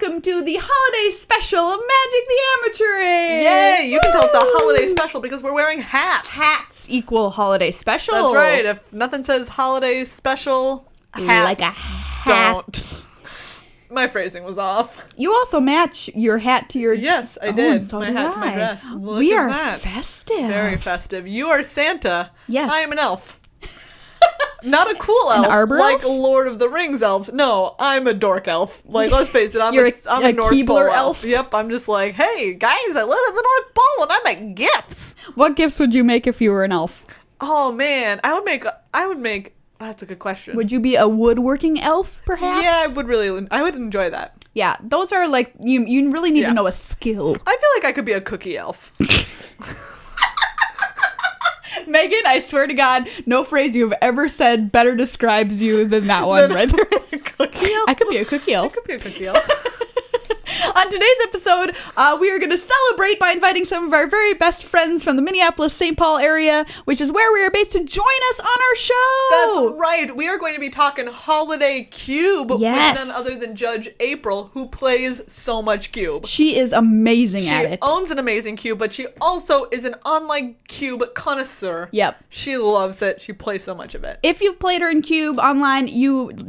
welcome to the holiday special of Magic the Amateur Age. Yay! You can tell it's a holiday special because we're wearing hats. Hats equal holiday special. That's right. If nothing says holiday special, hats like a hat. don't. My phrasing was off. You also match your hat to your... Yes, I did. And so my did hat to my I. dress. Look we at are that. festive. Very festive. You are Santa. Yes. I am an elf. Not a cool elf, arbor like elf? Lord of the Rings elves. No, I'm a dork elf. Like, let's face it, I'm You're I'm a a North Keebler Pole elf? Yep, I'm just like, hey, guys, I live in the North Pole and I make gifts. What gifts would you make if you were an elf? Oh, man, I would make, that's a good question. Would you be a woodworking elf, perhaps? Yeah, I would enjoy that. Yeah, those are like, you really need to know a skill. I feel like I could be a cookie elf. Megan, I swear to God, no phrase you have ever said better describes you than that one right there. Cookie elf? I could be a cookie elf. I could be a cookie elf. On today's episode, we are going to celebrate by inviting some of our very best friends from the Minneapolis-St. Paul area, which is where we are based, to join us on our show. That's right. We are going to be talking Holiday Cube with none other than Judge April, who plays so much Cube. She is amazing at it. She owns an amazing cube, but she also is an online cube connoisseur. Yep. She loves it. She plays so much of it. If you've played her in Cube online,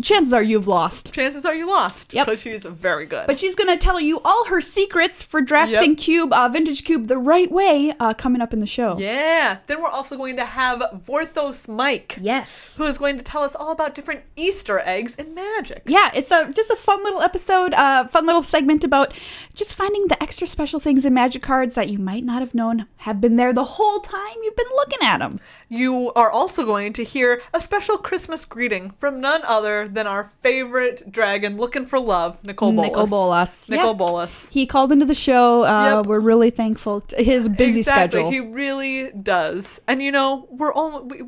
chances are you've lost. Chances are you lost. Yep. Because she's very good. But she's going to tell you all her secrets for drafting Cube, Vintage Cube the right way, coming up in the show. Yeah. Then we're also going to have Vorthos Mike. Yes. Who is going to tell us all about different Easter eggs in Magic. Yeah, it's just a fun little episode, fun little segment about just finding the extra special things in Magic cards that you might not have known have been there the whole time you've been looking at them. You are also going to hear a special Christmas greeting from none other than our favorite dragon looking for love, Nicol Bolas. Nicol Bolas. Nicol Bolas. He called into the show. We're really thankful to his busy schedule. He really does. And we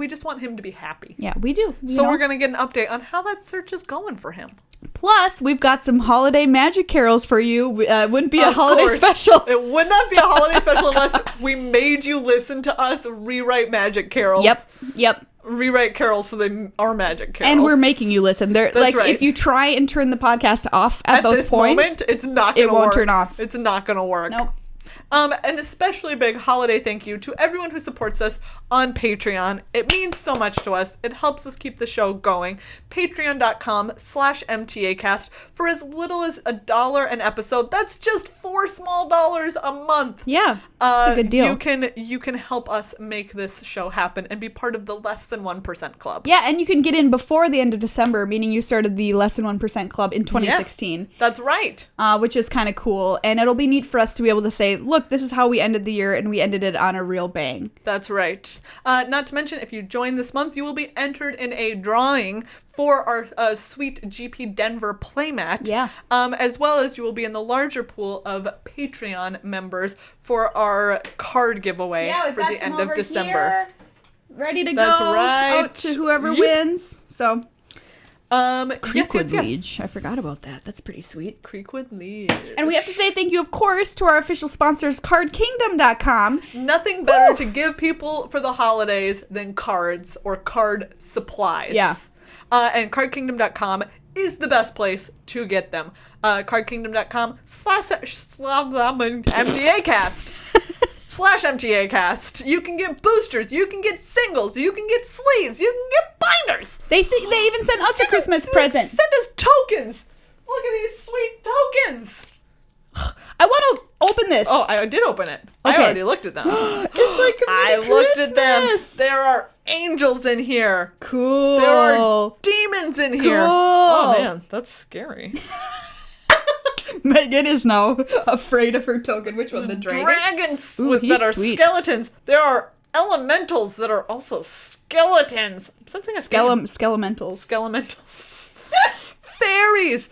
just want him to be happy. Yeah, we do. So we're going to get an update on how that search is going for him. Plus, we've got some holiday magic carols for you. Wouldn't be a holiday special. It would not be a holiday special unless we made you listen to us rewrite magic carols. Yep. Rewrite carols so they are magic carols. And we're making you listen. That's right. If you try and turn the podcast off at those points, moment, it's not going to work. It won't turn off. It's not going to work. Nope. An especially big holiday thank you to everyone who supports us on Patreon. It means so much to us. It helps us keep the show going. Patreon.com/MTAcast for as little as $1 an episode. That's just $4 small a month. Yeah, it's a good deal. You can help us make this show happen and be part of the less than 1% club. Yeah, and you can get in before the end of December, meaning you started the less than 1% club in 2016. Yeah, that's right. Which is kind of cool. And it'll be neat for us to be able to say, look, this is how we ended the year, and we ended it on a real bang. That's right. Not to mention, if you join this month, you will be entered in a drawing for our sweet GP Denver playmat. Yeah. As well as you will be in the larger pool of Patreon members for our card giveaway for the end of December. Here, ready to That's go right. out to whoever wins. So... Creekwood Liege. I forgot about that. That's pretty sweet. Creekwood Liege. And we have to say thank you, of course, to our official sponsors, CardKingdom.com. Nothing better to give people for the holidays than cards or card supplies. Yeah. And CardKingdom.com is the best place to get them. CardKingdom.com/MTAcast. You can get boosters, you can get singles, you can get sleeves, you can get binders. They even sent us a Christmas present. Send us tokens. Look at these sweet tokens. I want to open this. Oh, I did open it. Okay. I already looked at them. It's like a mini I looked at them. Christmas. There are angels in here. Cool. There are demons in here. Cool. Oh, man. That's scary. Megan is now afraid of her token. Which one? The dragon? Dragons Ooh, that are sweet. skeletons. There are elementals that are also skeletons. I'm sensing a theme. Skelementals. Skelementals. Fairies.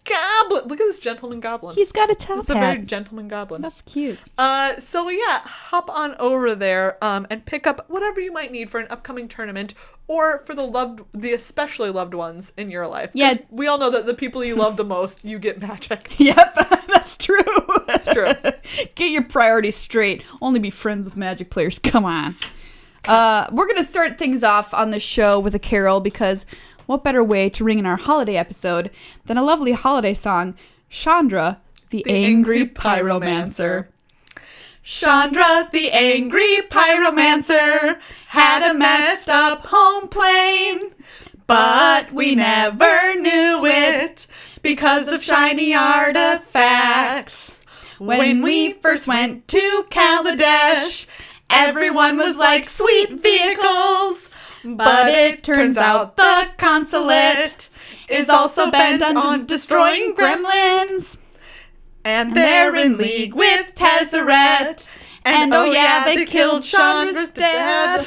Goblin. Look at this gentleman goblin. He's got a top He's a hat. very gentleman goblin. That's cute. So yeah, hop on over there and pick up whatever you might need for an upcoming tournament or for the especially loved ones in your life. 'Cause Yeah. we all know that the people you love the most, you get magic. Yep, that's true. That's true. Get your priorities straight. Only be friends with Magic players. Come on. We're going to start things off on the show with a carol because what better way to ring in our holiday episode than a lovely holiday song, Chandra, the angry pyromancer. Chandra, the angry pyromancer, had a messed up home plane, but we never knew it because of shiny artifacts. When we first went to Kaladesh, everyone was like, sweet vehicles, but it turns out the consulate is also bent on destroying gremlins. And they're in league with Tezzeret. And oh yeah, they killed Chandra's dad.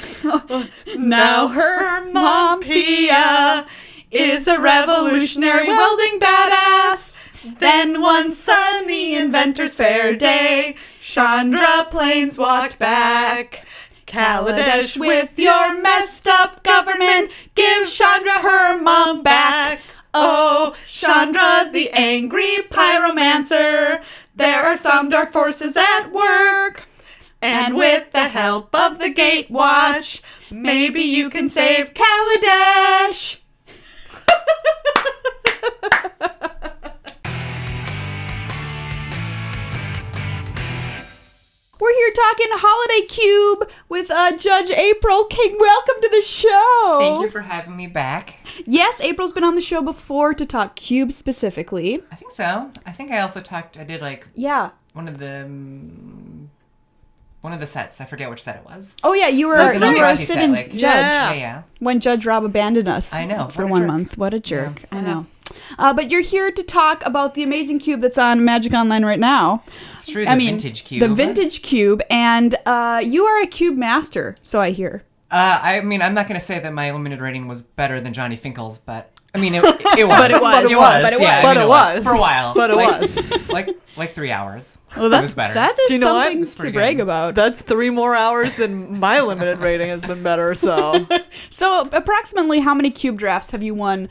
Now her mom, Pia, is a revolutionary welding badass. Then one sunny inventor's fair day, Chandra planes walked back. Kaladesh, with your messed up government, give Chandra her mom back. Oh, Chandra, the angry pyromancer, there are some dark forces at work. And with the help of the Gatewatch, maybe you can save Kaladesh. We're here talking Holiday Cube with Judge April King. Welcome to the show. Thank you for having me back. Yes, April's been on the show before to talk Cube specifically. I think so. I think I also did like Yeah. one of the sets. I forget which set it was. Oh yeah, you were It was an a Eldrazi sit-in set, like- judge Yeah. when Judge Rob abandoned us. I know. For What a 1 jerk. month. What a jerk. I know. But you're here to talk about the amazing cube that's on Magic Online right now. It's true. The vintage cube. The vintage cube, and you are a cube master, so I hear. I mean, I'm not going to say that my limited rating was better than Johnny Finkel's, but I mean, it was. But it was. It was. But it Yeah, was. I mean, But it was. for a while. But it Like- was. like 3 hours. Well, It was better. that is Do you know what? something It's to pretty brag good. about. That's 3 more hours than my limited rating has been better, so. So, approximately how many cube drafts have you won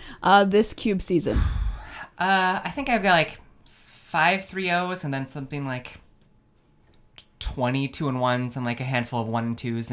this cube season? I think I've got like 5 3-0s and then something like 20 2-1s and like a handful of 1 and 2s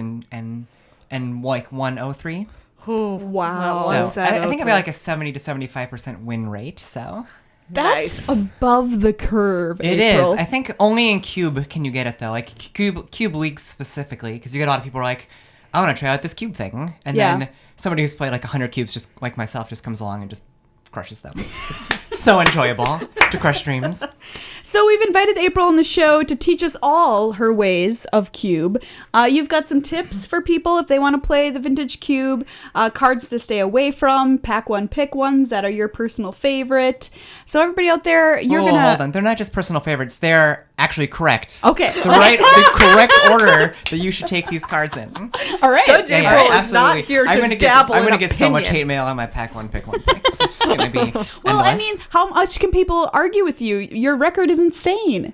and like 1 0-3. Oh, Wow. One So set I think I've open. got like a 70 to 75% win rate. So That's Nice. above the curve. it April. is. I think only in Cube can you get it though. Like Cube leagues specifically, because you get a lot of people who are like, I want to try out this Cube thing, and Yeah. then somebody who's played like 100 cubes, just like myself, just comes along and just crushes them. It's so enjoyable to crush dreams. So we've invited April on the show to teach us all her ways of cube. You've got some tips for people if they want to play the vintage cube, cards to stay away from, pack one, pick ones that are your personal favorite. So everybody out there, you're Hold gonna. on. They're not just personal favorites. They're actually correct. Okay. The correct order that you should take these cards in. All right. Judge Yeah, April yeah, is not absolutely. here to I'm gonna dabble I'm in gonna get so much opinion. hate mail on my pack one, pick one picks. It's just gonna be Well, I endless. mean, how much can people argue with you? Your record is insane.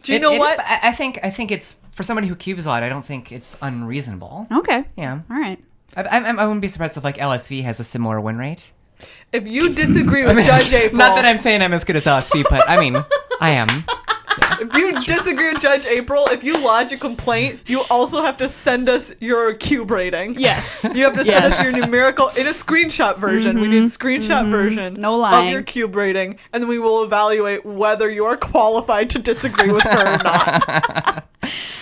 Do you know It is, what? but I think it's for somebody who cubes a lot. I don't think it's unreasonable. Okay. Yeah, All right. I wouldn't be surprised if like LSV has a similar win rate. If you disagree with Judge April, Not that I'm saying I'm as good as LSV, but I mean I am. if you disagree with Judge April, if you lodge a complaint, you also have to send us your cube rating. Yes. You have to send us Yes. your numerical in a screenshot version. We need a screenshot version No of lying. your cube rating, and then we will evaluate whether you are qualified to disagree with her or not.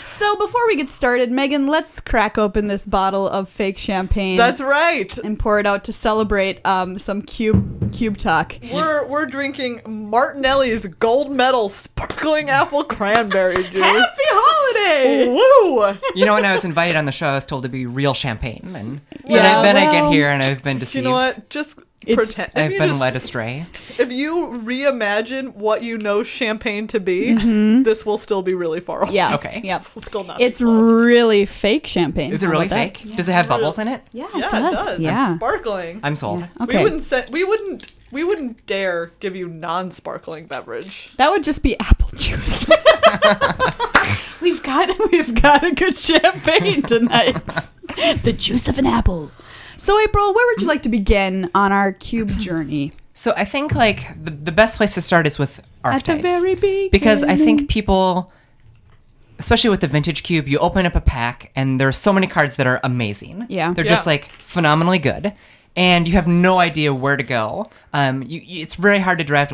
So before we get started, Megan, let's crack open this bottle of fake champagne. That's right. And pour it out to celebrate some cube talk. We're drinking Martinelli's gold medal sparkling apple cranberry juice. Happy holiday! Woo! You know, when I was invited on the show, I was told to be real champagne, and Yeah, then I well, get here and I've been Do you deceived. know what? Just It's- pretend. I've If you been just- led astray. If you reimagine what you know champagne to be, this will still be really far off. Yeah. Okay. Yep. This will still not It's be close. really fake champagne. Is it How really about that? fake? Does it have bubbles in it? Yeah, Yeah, it does. It's Yeah. sparkling. I'm sold. Okay. We wouldn't dare give you non-sparkling beverage. That would just be apple juice. we've got a good champagne tonight. The juice of an apple. So April, where would you like to begin on our cube journey? So I think like the best place to start is with archetypes. At the very beginning. Because I think people, especially with the vintage cube, you open up a pack and there's so many cards that are amazing. Yeah. They're Yeah. just like phenomenally good. and you have no idea where to go. It's very hard to draft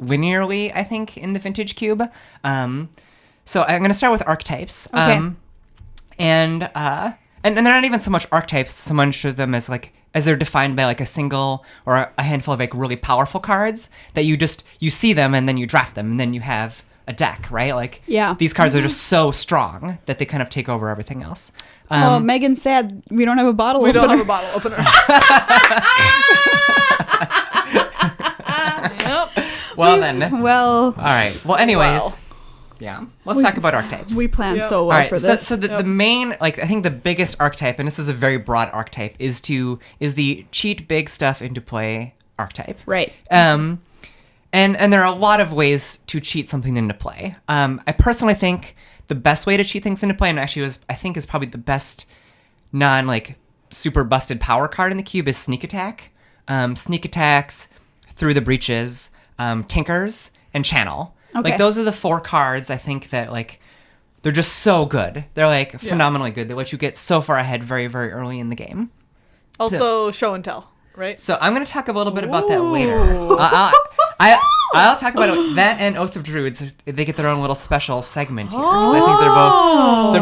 linearly, I think, in the Vintage Cube. So I'm going to start with archetypes. Okay. And they're not even so much archetypes, so much of them as they're defined by like a single or a handful of like really powerful cards that you see them and then you draft them and then you have a deck, right? Like these cards are just so strong that they kind of take over everything else. Megan's sad we don't have a bottle We opener. don't have a bottle opener. Yep. Well then. Well, All right. Well, anyways. Wow. Yeah. Let's talk about archetypes. we planned Yep. so well All right, for this. so the main, like, I think the biggest archetype, and this is a very broad archetype, is the cheat big stuff into play archetype. Right. And there are a lot of ways to cheat something into play. I personally think the best way to cheat things into play, and actually I think is probably the best super busted power card in the cube, is Sneak Attack. Sneak Attacks, Through the Breaches, Tinkers, and Channel. Okay. Like, those are the 4 cards I think that, like, they're just so good. They're, like, phenomenally good. They let you get so far ahead very, very early in the game. Also, show and tell, right? So I'm going to talk a little bit about that later. I'll talk about that and Oath of Druids. They get their own little special segment here. Because I think they're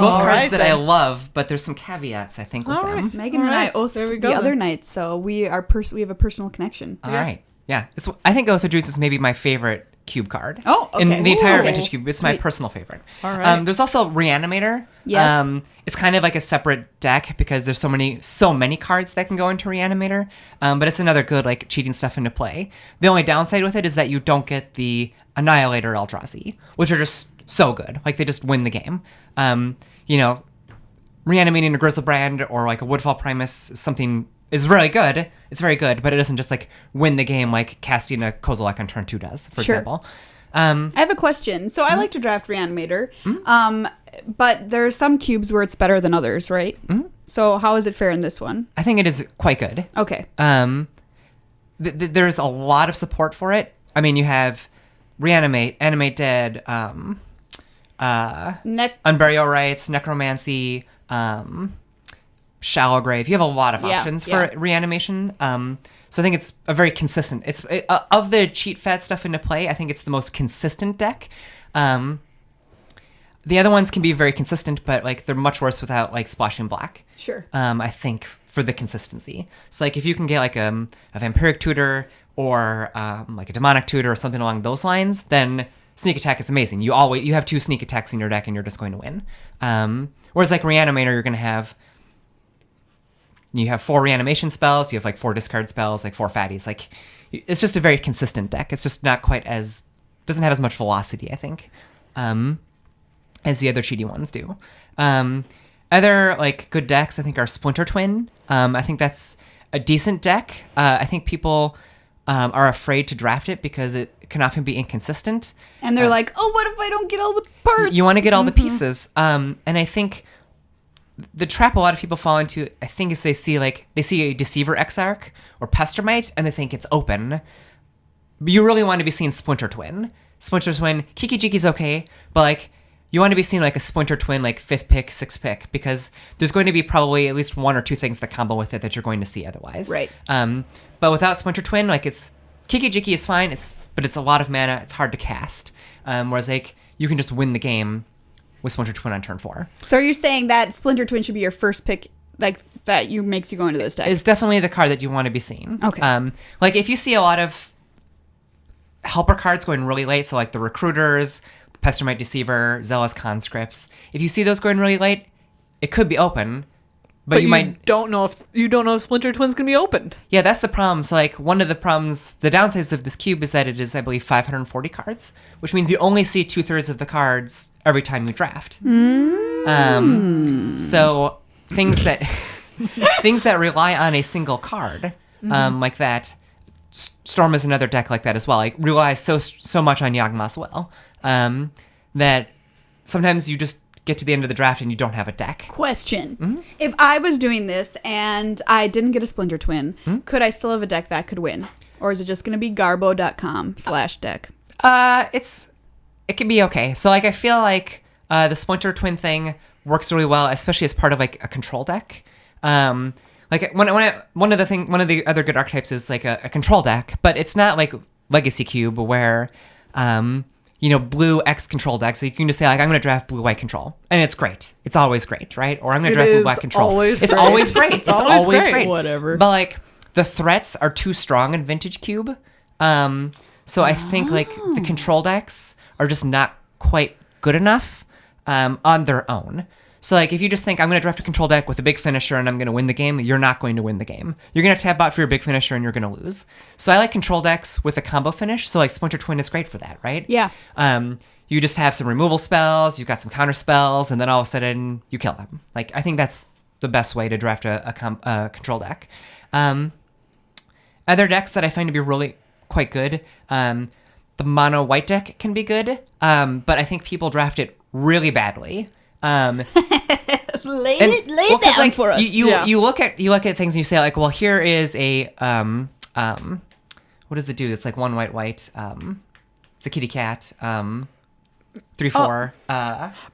both cards Alright, that I then. love, but there's some caveats, I think, with them. Alright. Megan and I Alright, oathed there we the go other then. night, so we have a personal connection. All right. Yeah. I think Oath of Druids is maybe my favorite cube card. Oh, okay. In the entire Ooh. Vintage Cube. It's my Sweet. personal favorite. All right. There's also Reanimator. Yes. It's kind of like a separate deck because there's so many cards that can go into Reanimator. But it's another good, like, cheating stuff into play. The only downside with it is that you don't get the Annihilator Eldrazi, which are just so good. Like, they just win the game. Reanimating a Grizzlebrand or, like, a Woodfall Primus is really good. It's very good, but it doesn't just, like, win the game like casting a Kozilek on turn 2 does, for Sure. example. I have a question. So I like to draft Reanimator, but there are some cubes where it's better than others, right? So how is it fair in this one? I think it is quite good. Okay. There's a lot of support for it. I mean, you have Reanimate, Animate Dead, Unburial Rites, Necromancy, Shallow Grave. You have a lot of options for reanimation. So I think it's a very consistent. Of the cheat fat stuff into play, I think it's the most consistent deck. The other ones can be very consistent, but like they're much worse without like Splashing Black. Sure. I think for the consistency. So like if you can get like a Vampiric Tutor or like a Demonic Tutor or something along those lines, then Sneak Attack is amazing. You have 2 Sneak Attacks in your deck and you're just going to win. Whereas like Reanimator, you're going to have 4 reanimation spells, you have like 4 discard spells, like 4 fatties. Like it's just a very consistent deck. It's just not quite doesn't have as much velocity, I think, as the other cheaty ones do. Other like good decks, I think, are Splinter Twin. I think that's a decent deck. I think people are afraid to draft it because it can often be inconsistent. And they're like, oh, what if I don't get all the parts? You want to get all the pieces. And I think the trap a lot of people fall into, I think, is they see a Deceiver Exarch or Pestermite and they think it's open. But you really want to be seeing Splinter Twin. Splinter Twin, Kiki Jiki's okay, but like you want to be seeing like a Splinter Twin, like 5th pick, 6th pick, because there's going to be probably at least 1 or 2 things that combo with it that you're going to see otherwise. Right. But without Splinter Twin, like it's Kiki Jiki is fine, but it's a lot of mana, it's hard to cast. Whereas like you can just win the game with Splinter Twin on turn 4. So are you saying that Splinter Twin should be your first pick, like that makes you go into this deck? It's definitely the card that you want to be seeing. Okay. Like if you see a lot of helper cards going really late, so like the Recruiters, Pestermite Deceiver, Zealous Conscripts, if you see those going really late, it could be open, but you might don't know if Splinter Twin's gonna be opened. Yeah, that's the problem. So like one of the downsides of this cube is that it is, I believe, 540 cards, which means you only see 2/3 of the cards every time you draft. So things that rely on a single card, like that. Storm is another deck like that as well. Like relies so much on Yawgmoth's Will, that sometimes you just get to the end of the draft and you don't have a deck. Question. If I was doing this and I didn't get a Splinter Twin, could I still have a deck that could win? Or is it just going to be garbo.com/deck? It can be okay. So like I feel like the Splinter Twin thing works really well, especially as part of like a control deck. Like like one of the other good archetypes is like a control deck, but it's not like Legacy Cube where blue X control deck. So you can just say like, I'm going to draft blue white control, and it's great. It's always great, right? Or I'm going to draft blue black control. It's always great. It's always great. Whatever. But like the threats are too strong in Vintage Cube. So I think like the control decks are just not quite good enough on their own. So like if you just think I'm going to draft a control deck with a big finisher and I'm going to win the game, you're not going to win the game. You're going to tap out for your big finisher and you're going to lose. So I like control decks with a combo finish. So like Splinter Twin is great for that, right? Yeah. You just have some removal spells, you've got some counter spells, and then all of a sudden you kill them. Like I think that's the best way to draft a control deck. Other decks that I find to be really quite good, the mono white deck can be good, but I think people draft it really badly. Lay it down like, for us. You look at things and you say like, well, here is a what does it do? It's like 1 white. It's a kitty cat. 3/4.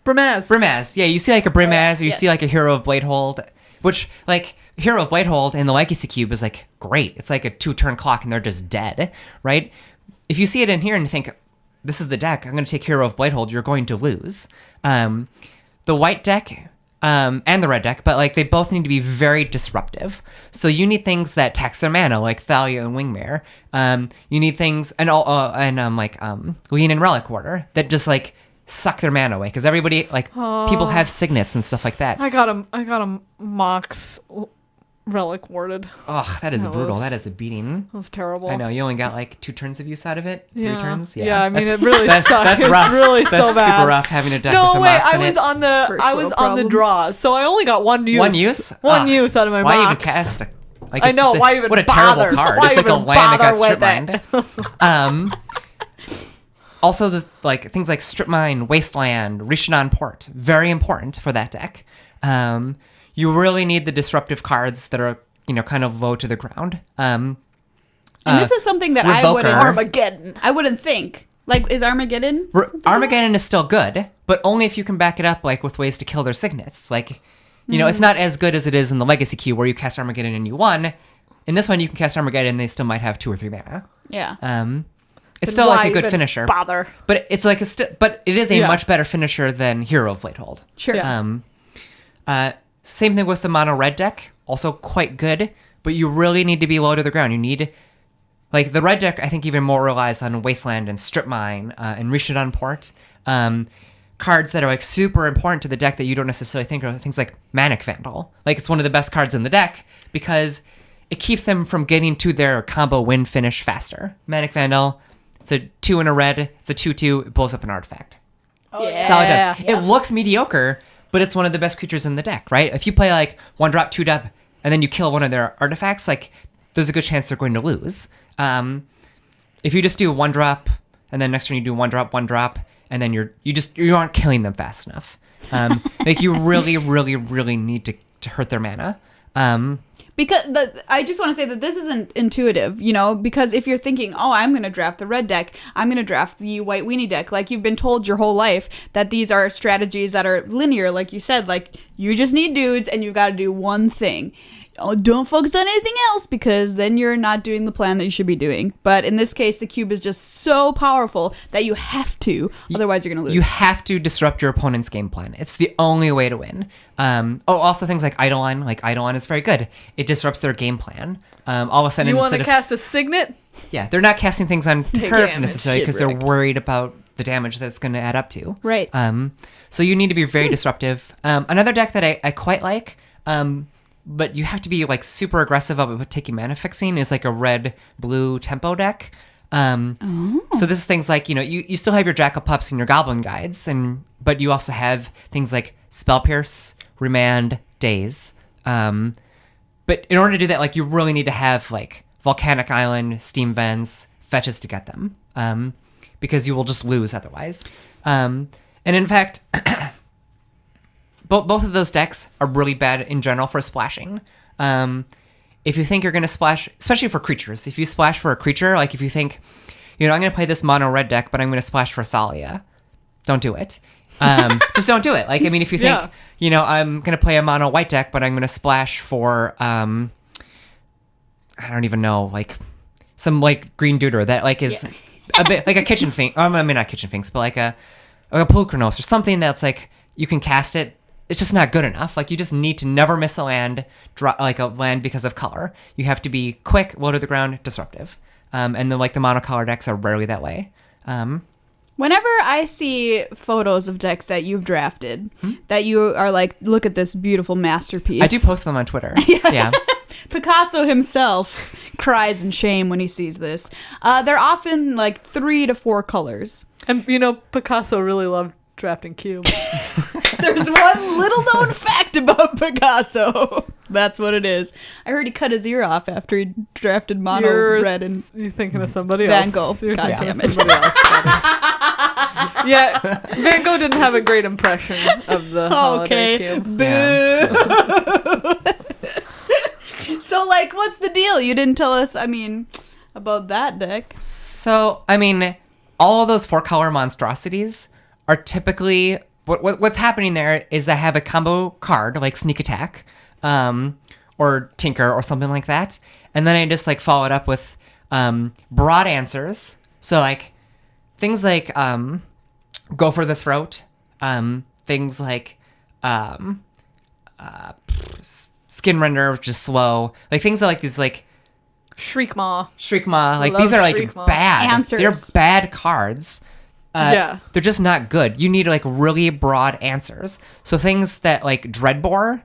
Brimaz. Yeah, you see like a Brimaz, or you see like a Hero of Bladehold, which like Hero of Bladehold in the Legacy Cube is like great. It's like a 2-turn clock and they're just dead, right? If you see it in here and you think, this is the deck, I'm going to take Hero of Bladehold, you're going to lose. The white deck and the red deck, but like they both need to be very disruptive. So you need things that tax their mana, like Thalia and Wingmare. You need things and Lean and Relic Order that just like suck their mana away, because everybody like people have signets and stuff like that. I got a Mox Relic warded. Oh, that is brutal. That is a beating. That was terrible. I know. You only got like 2 turns of use out of it. 3 turns. Yeah. I mean, it really sucks. That's rough. It's really that's so bad. super rough having a deck No, with a wait. Mox in I was it. on the draw, so I only got 1 use. 1 use? One use out of my Why Mox. even cast? Like, I know. Why even what a bother? terrible card. Why It's like a even land that got bother strip mined. Also, the like things like Strip Mine, Wasteland, Rishadan Port, very important for that deck. You really need the disruptive cards that are kind of low to the ground. And this is something that I wouldn't think. Like, is Armageddon? Armageddon is still good, but only if you can back it up like with ways to kill their signets. Like, it's not as good as it is in the Legacy Queue where you cast Armageddon and you won. In this one, you can cast Armageddon and they still might have 2 or 3 mana. Yeah. It's still like a good finisher. Bother. But it's like but it is a much better finisher than Hero of Bladehold. Sure. Yeah. Same thing with the mono red deck. Also quite good, but you really need to be low to the ground. You need, like, the red deck, I think, even more relies on Wasteland and Strip Mine and Rishadan Port. Cards that are, like, super important to the deck that you don't necessarily think of. Things like Manic Vandal. Like, it's one of the best cards in the deck because it keeps them from getting to their combo win finish faster. Manic Vandal, it's a 2 and a red. It's a 2/2. It blows up an artifact. Oh, yeah. That's all it does. Yeah. It looks mediocre, but it's one of the best creatures in the deck, right? If you play like 1-drop, 2-drop, and then you kill one of their artifacts, like there's a good chance they're going to lose. If you just do 1-drop, and then next turn you do 1-drop, 1-drop, and then you aren't killing them fast enough. Like you really, really, really need to hurt their mana. Because I just want to say that this isn't intuitive, because if you're thinking, oh, I'm going to draft the red deck, I'm going to draft the white weenie deck, like you've been told your whole life that these are strategies that are linear, like you said, like you just need dudes and you've got to do one thing. Oh, don't focus on anything else because then you're not doing the plan that you should be doing. But in this case, the cube is just so powerful that you have to, otherwise you're going to lose. You have to disrupt your opponent's game plan. It's the only way to win. Also things like Eidolon. Like Eidolon is very good. It disrupts their game plan. All of a sudden, you want to cast a Signet? Yeah, they're not casting things on turf necessarily because they're wrecked. worried about the damage that it's going to add up to. Right. So you need to be very disruptive. Another deck that I quite like, but you have to be like super aggressive about taking mana fixing, is like a red-blue tempo deck. So this is things like, you still have your Jackal Pups and your Goblin Guides, but you also have things like Spell Pierce, Remand, Daze. But in order to do that, like, you really need to have like Volcanic Island, Steam Vents, fetches to get them, because you will just lose otherwise. And in fact, both of those decks are really bad in general for splashing. If you think you're going to splash, especially for creatures, if you splash for a creature, like if you think, I'm going to play this mono red deck, but I'm going to splash for Thalia, don't do it. Just don't do it. Like, I mean, if you think, I'm going to play a mono white deck, but I'm going to splash for, I don't even know, like some like green deuter that like is a bit like a kitchen finks. I mean, not kitchen finks, but like a Pulchronos or something that's like you can cast it. It's just not good enough. Like, you just need to never miss a land, like a land because of color. You have to be quick, low to the ground, disruptive. And then like the monocolor decks are rarely that way. Whenever I see photos of decks that you've drafted, that you are like, look at this beautiful masterpiece. I do post them on Twitter. Yeah. Picasso himself cries in shame when he sees this. They're often like 3 to 4 colors. And, Picasso really loved drafting cube. There's one little known fact about Picasso. That's what it is. I heard he cut his ear off after he drafted mono red and you're thinking of somebody Van else. Gogh. God damn it. Yeah, Van Gogh didn't have a great impression of the holiday cube. Boo. So, like, what's the deal? You didn't tell us, about that deck. So, all of those 4-color monstrosities are typically... What's happening there is I have a combo card, like Sneak Attack, or Tinker, or something like that. And then I just, like, follow it up with broad answers. So, like, things like Go for the Throat, things like Skin Render, which is slow. Like, things that, like, these, like... Shriekmaw. Like, these are, like, Shriekmaw. bad. Answers. They're bad cards. They're just not good. You need, like, really broad answers. So things that, like, Dreadbore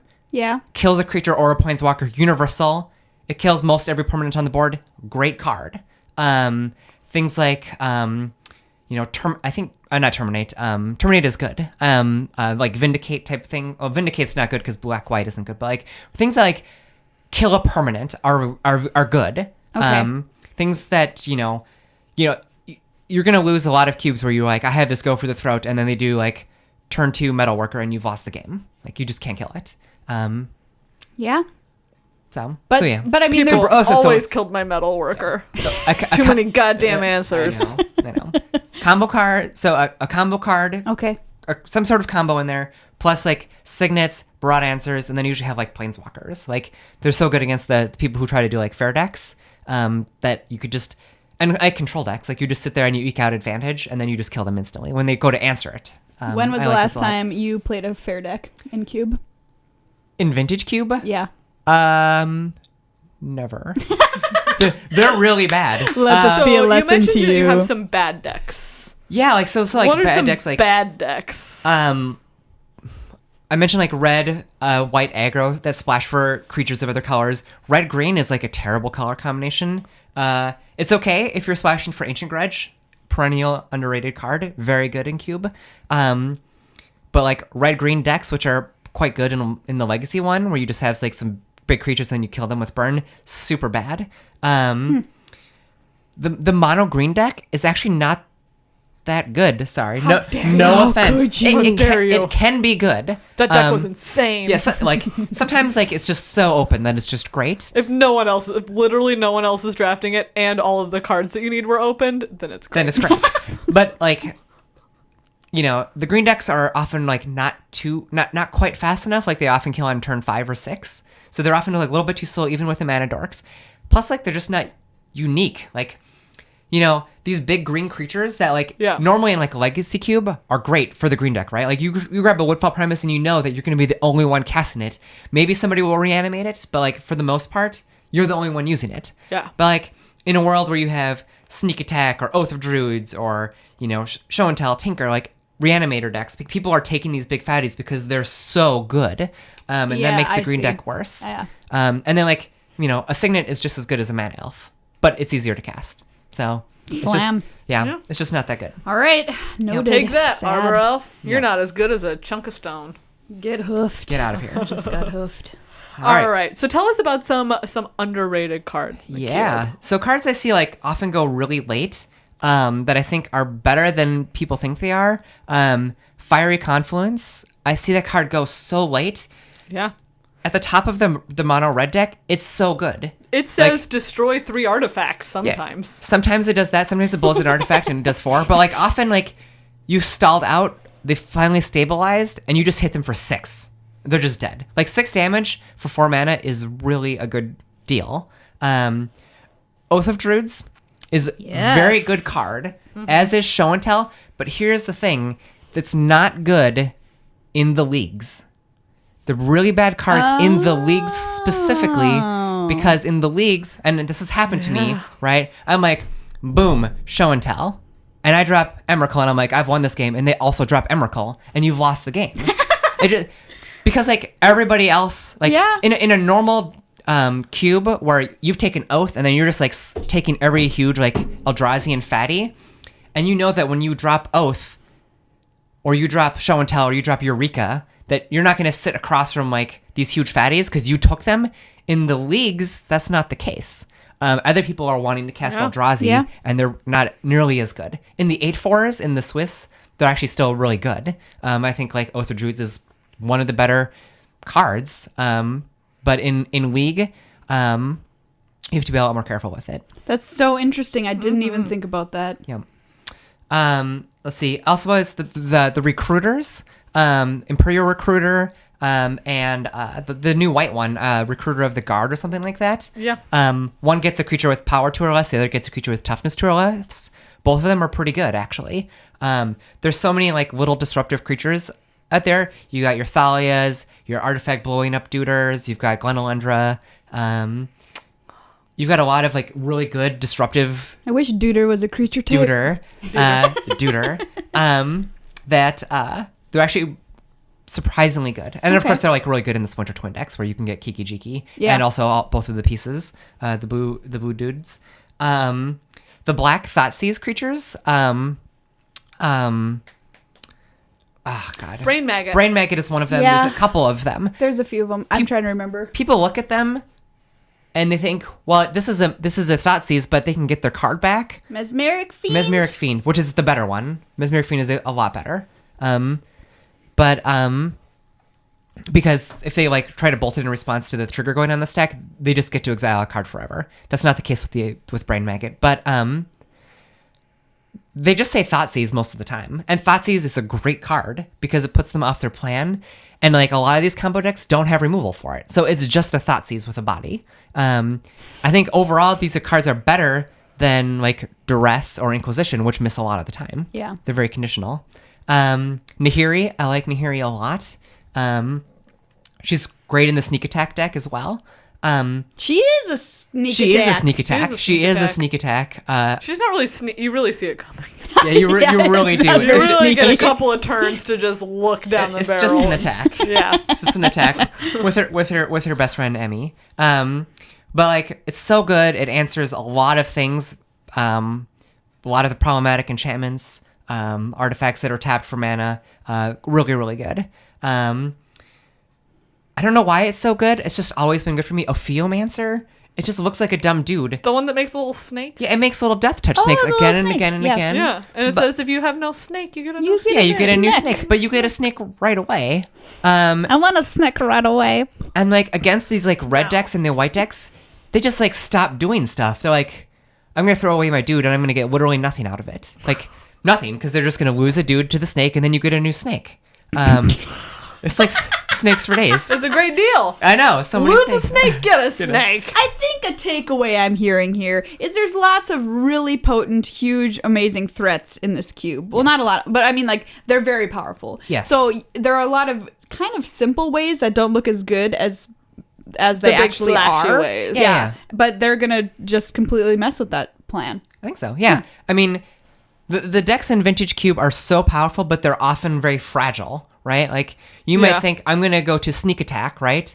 kills a creature or a planeswalker, universal. It kills most every permanent on the board. Great card. Things like, not Terminate. Terminate is good. Like Vindicate type thing. Oh, Vindicate's not good because black-white isn't good. But, like, things that, like, kill a permanent are good. Okay. Things that, you're going to lose a lot of cubes where you're like, I have this Go for the Throat, and then they do, like, turn 2 Metalworker, and you've lost the game. Like, you just can't kill it. Yeah. But yeah. But, People there's... always killed my Metalworker. Too many goddamn answers. I know. Combo card. So a combo card. Okay. Or some sort of combo in there. Plus, like, signets, broad answers, and then you usually have, like, planeswalkers. Like, they're so good against the people who try to do, like, fair decks that you could just... And I control decks. Like, you just sit there and you eke out advantage, and then you just kill them instantly when they go to answer it. When was the last time you played a fair deck in Cube? In Vintage Cube? Yeah. Never. They're really bad. Let this be a lesson to you. You have some bad decks. Yeah, like, so like, what are bad some decks, like... bad decks? I mentioned, like, red, white aggro that splash for creatures of other colors. Red-green is, like, a terrible color combination. It's okay if you're splashing for Ancient Grudge. Perennial underrated card. Very good in Cube. But, like, red-green decks, which are quite good in the Legacy one, where you just have, like, some big creatures and you kill them with burn. Super bad. The mono-green deck is actually not that good. Sorry. No offense. It can be good. That deck was insane. Yeah, like, sometimes, like, it's just so open that it's just great. If literally no one else is drafting it and all of the cards that you need were opened, then it's great. But, like, the green decks are often, like, not quite fast enough. Like, they often kill on turn 5 or 6. So they're often, like, a little bit too slow, even with the mana dorks. Plus, like, they're just not unique. Like, these big green creatures that, like, normally in, like, a Legacy Cube are great for the green deck, right? Like, you grab a Woodfall Premise and you know that you're going to be the only one casting it. Maybe somebody will reanimate it, but, like, for the most part, you're the only one using it. Yeah. But, like, in a world where you have Sneak Attack or Oath of Druids or, Show and Tell, Tinker, like, reanimator decks, people are taking these big fatties because they're so good. And that makes the green deck worse. Yeah. And then, like, a Signet is just as good as a Mana Elf, but it's easier to cast. So Slam. It's just not that good. All right. Noted. Take that, Sad. Arbor Elf. You're not as good as a chunk of stone. Get hoofed. Get out of here. Just got hoofed. All right. So tell us about some underrated cards. So cards I see, like, often go really late that I think are better than people think they are. Fiery Confluence. I see that card go so late. Yeah. At the top of the mono red deck, it's so good. It says, like, destroy 3 artifacts sometimes. Yeah. Sometimes it does that. Sometimes it blows an artifact and it does 4. But, like, often, like, you stalled out they finally stabilized, and you just hit them for 6. They're just dead. Like 6 damage for 4 mana is really a good deal. Oath of Druids is very good card, as is Show and Tell. But here's the thing that's not good in the leagues. The really bad cards in the leagues specifically, because in the leagues, and this has happened to me, right? I'm like, boom, Show and Tell. And I drop Emrakul, and I'm like, I've won this game. And they also drop Emrakul, and you've lost the game. Because like everybody else, like in a normal cube where you've taken Oath, and then you're just like taking every huge like Eldrazi and Fatty, and you know that when you drop Oath, or you drop Show and Tell, or you drop Eureka, that you're not going to sit across from like these huge fatties because you took them. In the leagues, that's not the case. Other people are wanting to cast Eldrazi, and they're not nearly as good. In the 8/4s, in the Swiss, they're actually still really good. I think like Oath of Druids is one of the better cards. But in League, you have to be a lot more careful with it. That's so interesting. I didn't even think about that. Yeah. Let's see. Also, it's the recruiters, Imperial Recruiter, and the new white one, Recruiter of the Guard or something like that. Yeah. One gets a creature with power 2 or less. The other gets a creature with toughness 2 or less. Both of them are pretty good, actually. There's so many like little disruptive creatures out there. You got your Thalias, your artifact blowing up duders. You've got Glenelendra. You've got a lot of like really good disruptive. I wish Duder was a creature type. Duder. That they're actually surprisingly good. And then, of course, they're like really good in the Splinter Twin decks where you can get Kiki Jiki and also both of the pieces, the blue dudes. The black Thoughtseize creatures. Oh, God. Brain Maggot. Brain Maggot is one of them. Yeah. There's a couple of them. There's a few of them. I'm trying to remember. People look at them and they think, well, this is a Thoughtseize, but they can get their card back. Mesmeric Fiend. Mesmeric Fiend, which is the better one. Mesmeric Fiend is a lot better. Because if they like try to bolt it in response to the trigger going on the stack, they just get to exile a card forever. That's not the case with Brain Maggot, but they just say Thoughtseize most of the time, and Thoughtseize is a great card because it puts them off their plan, and like a lot of these combo decks don't have removal for it, so it's just a Thoughtseize with a body. I think overall these cards are better than like Duress or Inquisition, which miss a lot of the time. Yeah, they're very conditional. Nahiri, I like Nahiri a lot. She's great in the sneak attack deck as well. She is a sneak attack. She is a sneak attack. She is a sneak attack. She's not really you really see it coming. Yeah, you really do. You really get a couple of turns to just look down the barrel. It's just an attack. Yeah. It's just an attack with her best friend Emmy. But like it's so good. It answers a lot of things. A lot of the problematic enchantments, artifacts that are tapped for mana. Really, really good. I don't know why it's so good. It's just always been good for me. Ophiomancer. It just looks like a dumb dude. The one that makes a little snake? Yeah, it makes little death touch snakes again and again and again. Yeah, and it says if you have no snake, you get a new snake. Yeah, you get a new snake, but you get a snake right away. I want a snake right away. And like against these like red decks and the white decks, they just like stop doing stuff. They're like, I'm going to throw away my dude and I'm going to get literally nothing out of it. Like nothing, because they're just going to lose a dude to the snake and then you get a new snake. It's like snakes for days. It's a great deal. I know. So many Lose snakes. a snake, get a snake. I think a takeaway I'm hearing here is there's lots of really potent, huge, amazing threats in this cube. Well, not a lot, but I mean, like, they're very powerful. Yes. So there are a lot of kind of simple ways that don't look as good as they actually are. Ways. Yeah. But they're going to just completely mess with that plan. I think so. Yeah. I mean, the decks in Vintage Cube are so powerful, but they're often very fragile, right? Like, you might think, I'm going to go to Sneak Attack, right?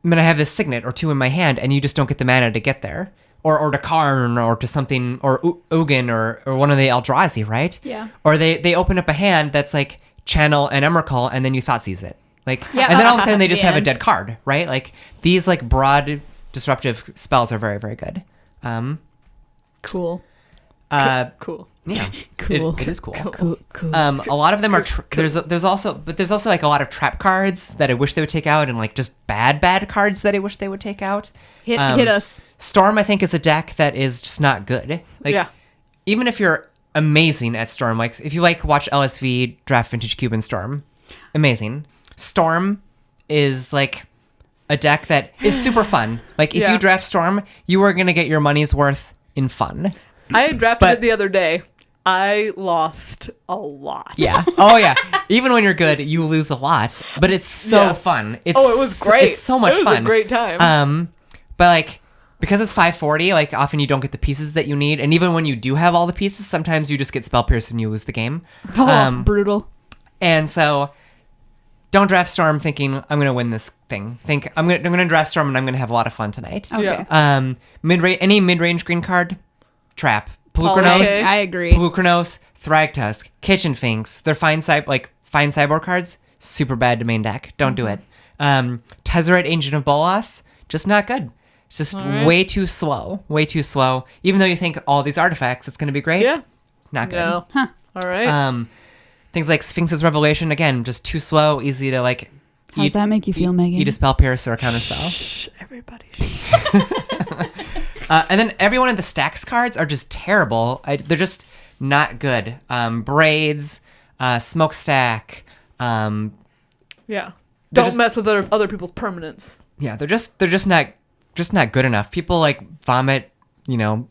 I'm going to have this Signet or two in my hand, and you just don't get the mana to get there. Or to Karn, or to something, or Ugin, or one of the Eldrazi, right? Yeah. Or they open up a hand that's like Channel and Emrakul, and then you Thoughtseize it. Like, and then all of a sudden they just have a dead card, right? Like, these like broad disruptive spells are very, very good. Cool. Cool. Yeah, Cool. It is cool. Cool. A lot of them are there's also like a lot of trap cards that I wish they would take out, and like just bad cards that I wish they would take out. Hit us. Storm, I think, is a deck that is just not good. Like, even if you're amazing at Storm. Like, if you watch LSV draft Vintage Cube and Storm, amazing. Storm is like a deck that is super fun. Like, if you draft Storm, you are gonna get your money's worth in fun. I drafted it the other day. I lost a lot. Yeah. Oh yeah. Even when you're good, you lose a lot. But it's so fun. It was great. It's so much fun. It was a great time. But like, because it's 540, like often you don't get the pieces that you need, and even when you do have all the pieces, sometimes you just get Spell Pierce and you lose the game. Brutal. And so, don't draft Storm thinking I'm gonna win this thing. Think I'm gonna draft Storm and I'm gonna have a lot of fun tonight. Okay. Yeah. Any mid-range green card, trap. Polukranos, I agree. Polukranos, Thragtusk, Kitchen Finks. They're fine cyborg cards. Super bad to main deck. Don't do it. Tezzeret, Ancient of Bolas, just not good. It's just way too slow. Way too slow. Even though you think all these artifacts, it's going to be great. Yeah. Not good. No. Huh. All right. Things like Sphinx's Revelation, again, just too slow, easy to like. How does that make you feel, Megan? Eat a Spell Pierce or a Counter Spell. Shh, everybody. And then every one of the stacks cards are just terrible. They're just not good. Braids, Smokestack. Yeah. Don't mess with other people's permanents. Yeah, they're just not good enough. People like vomit,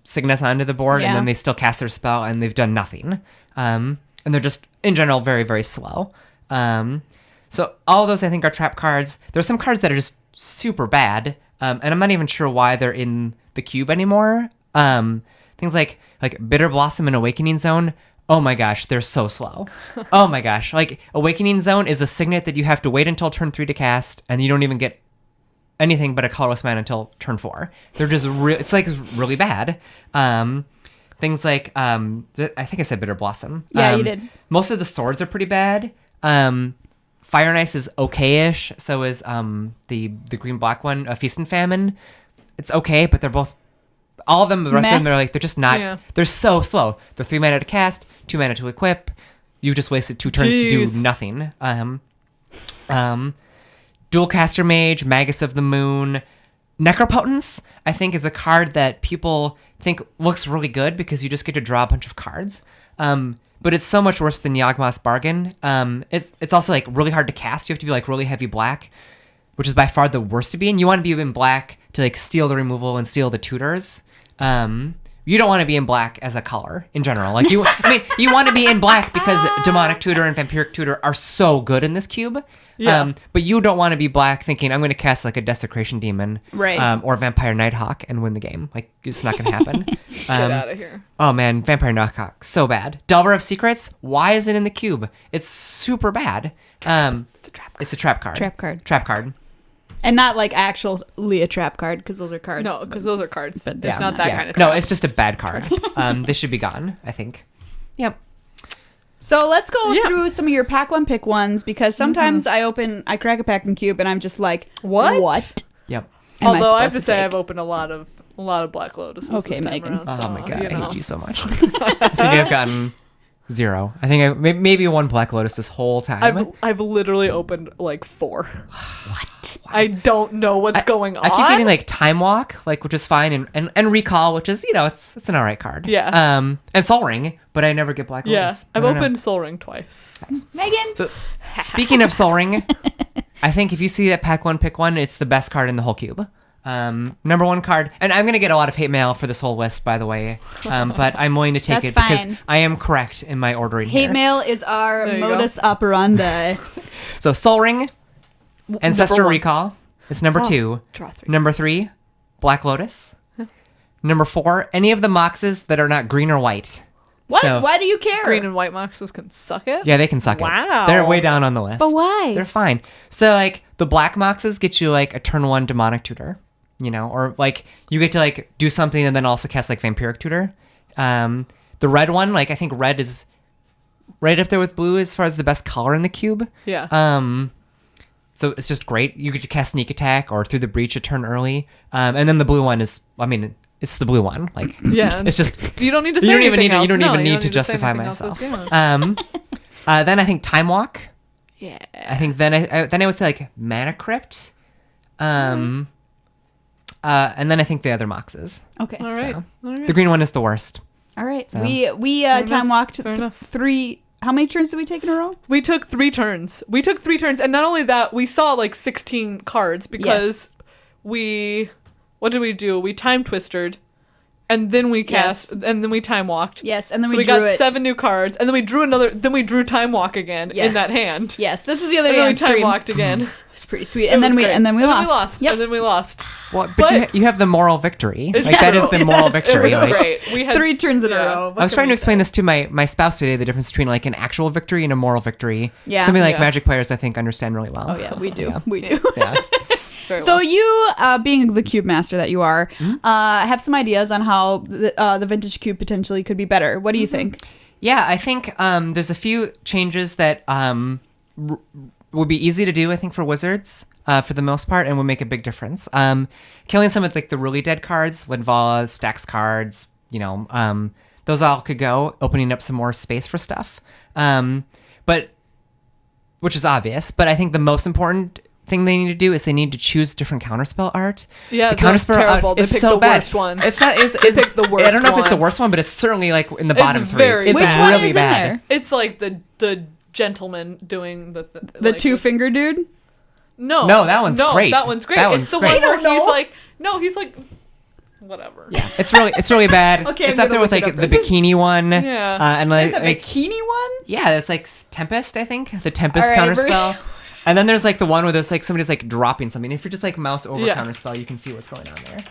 Cygnus onto the board, and then they still cast their spell, and they've done nothing. And they're just in general very, very slow. So all of those I think are trap cards. There are some cards that are just super bad, and I'm not even sure why they're in the cube anymore. Things like Bitter Blossom and Awakening Zone. Oh my gosh, they're so slow. Oh my gosh, like Awakening Zone is a signet that you have to wait until turn 3 to cast, and you don't even get anything but a colorless mana until turn 4. They're just it's really bad. Things like I think I said Bitter Blossom. Yeah, you did. Most of the swords are pretty bad. Fire and Ice is okay-ish. So is the green black one, Feast and Famine. It's okay, but they're both. All of them, the rest of them, they're just not. Yeah. They're so slow. They're 3 mana to cast, 2 mana to equip. You just wasted 2 turns to do nothing. Dualcaster Mage, Magus of the Moon, Necropotence, I think, is a card that people think looks really good because you just get to draw a bunch of cards. But it's so much worse than Yawgmoth's Bargain. It's also really hard to cast. You have to be really heavy black, which is by far the worst to be in. You want to be in black to steal the removal and steal the tutors. You don't want to be in black as a color in general. You want to be in black because Demonic Tutor and Vampiric Tutor are so good in this cube. Yeah. But you don't want to be black thinking I'm going to cast a Desecration Demon, right? Or Vampire Nighthawk and win the game. It's not going to happen. Get out of here. Oh man, Vampire Nighthawk, so bad. Delver of Secrets, why is it in the cube? It's super bad. It's a trap card. It's a trap card. Trap card. And not actually a trap card, because those are cards. No, because those are cards. But it's not that kind of trap. No, it's just a bad card. They should be gone, I think. Yep. So let's go through some of your pack one pick ones, because sometimes I crack a pack and cube and I'm just like, what? Yep. Although I have to say I've opened a lot of Black Lotuses. Okay, Megan. Around, oh my god, I hate you so much. I think I've gotten 0. I think maybe 1 Black Lotus this whole time. I've literally opened 4. What? I don't know what's going on. I keep getting Time Walk, which is fine, and Recall, which is it's an alright card. Yeah. And Soul Ring, but I never get Black Lotus. Yeah, I've opened Soul Ring twice. Megan. So, speaking of Soul Ring, I think if you see that pack 1 pick 1, it's the best card in the whole cube. Number 1 card, and I'm gonna get a lot of hate mail for this whole list, by the way, but I'm willing to take it because I am correct in my ordering. Hate mail is our modus operandi. So Soul Ring, Ancestral Recall is number 2. Draw 3. Number 3, Black Lotus. Number 4, any of the Moxes that are not green or white. What? So, why do you care? Green and white Moxes can suck it? Yeah, they can suck it. Wow. They're way down on the list. But why? They're fine. So the black Moxes get you a turn 1 Demonic Tutor. Or you get to do something and then also cast Vampiric Tutor. The red one, I think red is right up there with blue as far as the best color in the cube. Yeah. So it's just great. You get to cast Sneak Attack or Through the Breach a turn early. And then the blue one is, it's the blue one. Yeah. It's just you don't need to say you don't even anything need else. you don't No, even you need to say justify anything myself. else, Then I think Time Walk. Yeah. I think then I would say Mana Crypt. And then I think the other Moxes. Okay. All right. So, the green one is the worst. All right. So- We Fair time enough, walked fair enough. 3. How many turns did we take in a row? We took 3 turns. And not only that, we saw like 16 cards because what did we do? We time twisted, and then we cast, Yes. and then we time walked. Yes, and then So we we drew got it. 7 new cards, and then we drew another. Then we drew time walk again Yes. in that hand. Yes, this was the other And day then on we time stream. walked again. It's pretty sweet. And then we lost. Yep. And then we lost. Well, but But- you have the moral victory. It's Like that is true. the moral Yes, victory. It was Like, great. We had 3 turns in a row. I was trying to explain this to my spouse today, the difference between like an actual victory and a moral victory. Yeah. Something like Yeah. Magic players, I think, understand really well. Oh yeah, we do. Yeah. We do. Yeah. Very So well. you, being the cube master that you are, have some ideas on how the vintage cube potentially could be better. What do you think? Yeah, I think there's a few changes that would be easy to do, I think, for Wizards for the most part, and would make a big difference. Killing some of like the really dead cards, Linvala, Stacks cards, those all could go, opening up some more space for stuff. But which is obvious, but I think the most important thing they need to do is they need to choose different counterspell art. Yeah, the that's counterspell terrible. They it's picked so the bad. worst one. It's not. It's picked the worst I don't know if it's the one. worst one, but it's certainly like in the bottom three. very It's Which bad. one really is bad. in there? It's like the gentleman doing the The 2-finger dude? No, that one's great. That one's great. That It's one's the great. one where know. he's like, whatever. Yeah, it's really bad. Okay, It's I'm up there gonna with look like it the up. bikini one. Yeah. And like, There's a bikini one? yeah, it's like Tempest, I think. The Tempest All right, counterspell. And then there's like the one where there's like somebody's like dropping something. If you're just like mouse over Yeah. counterspell, you can see what's going on there.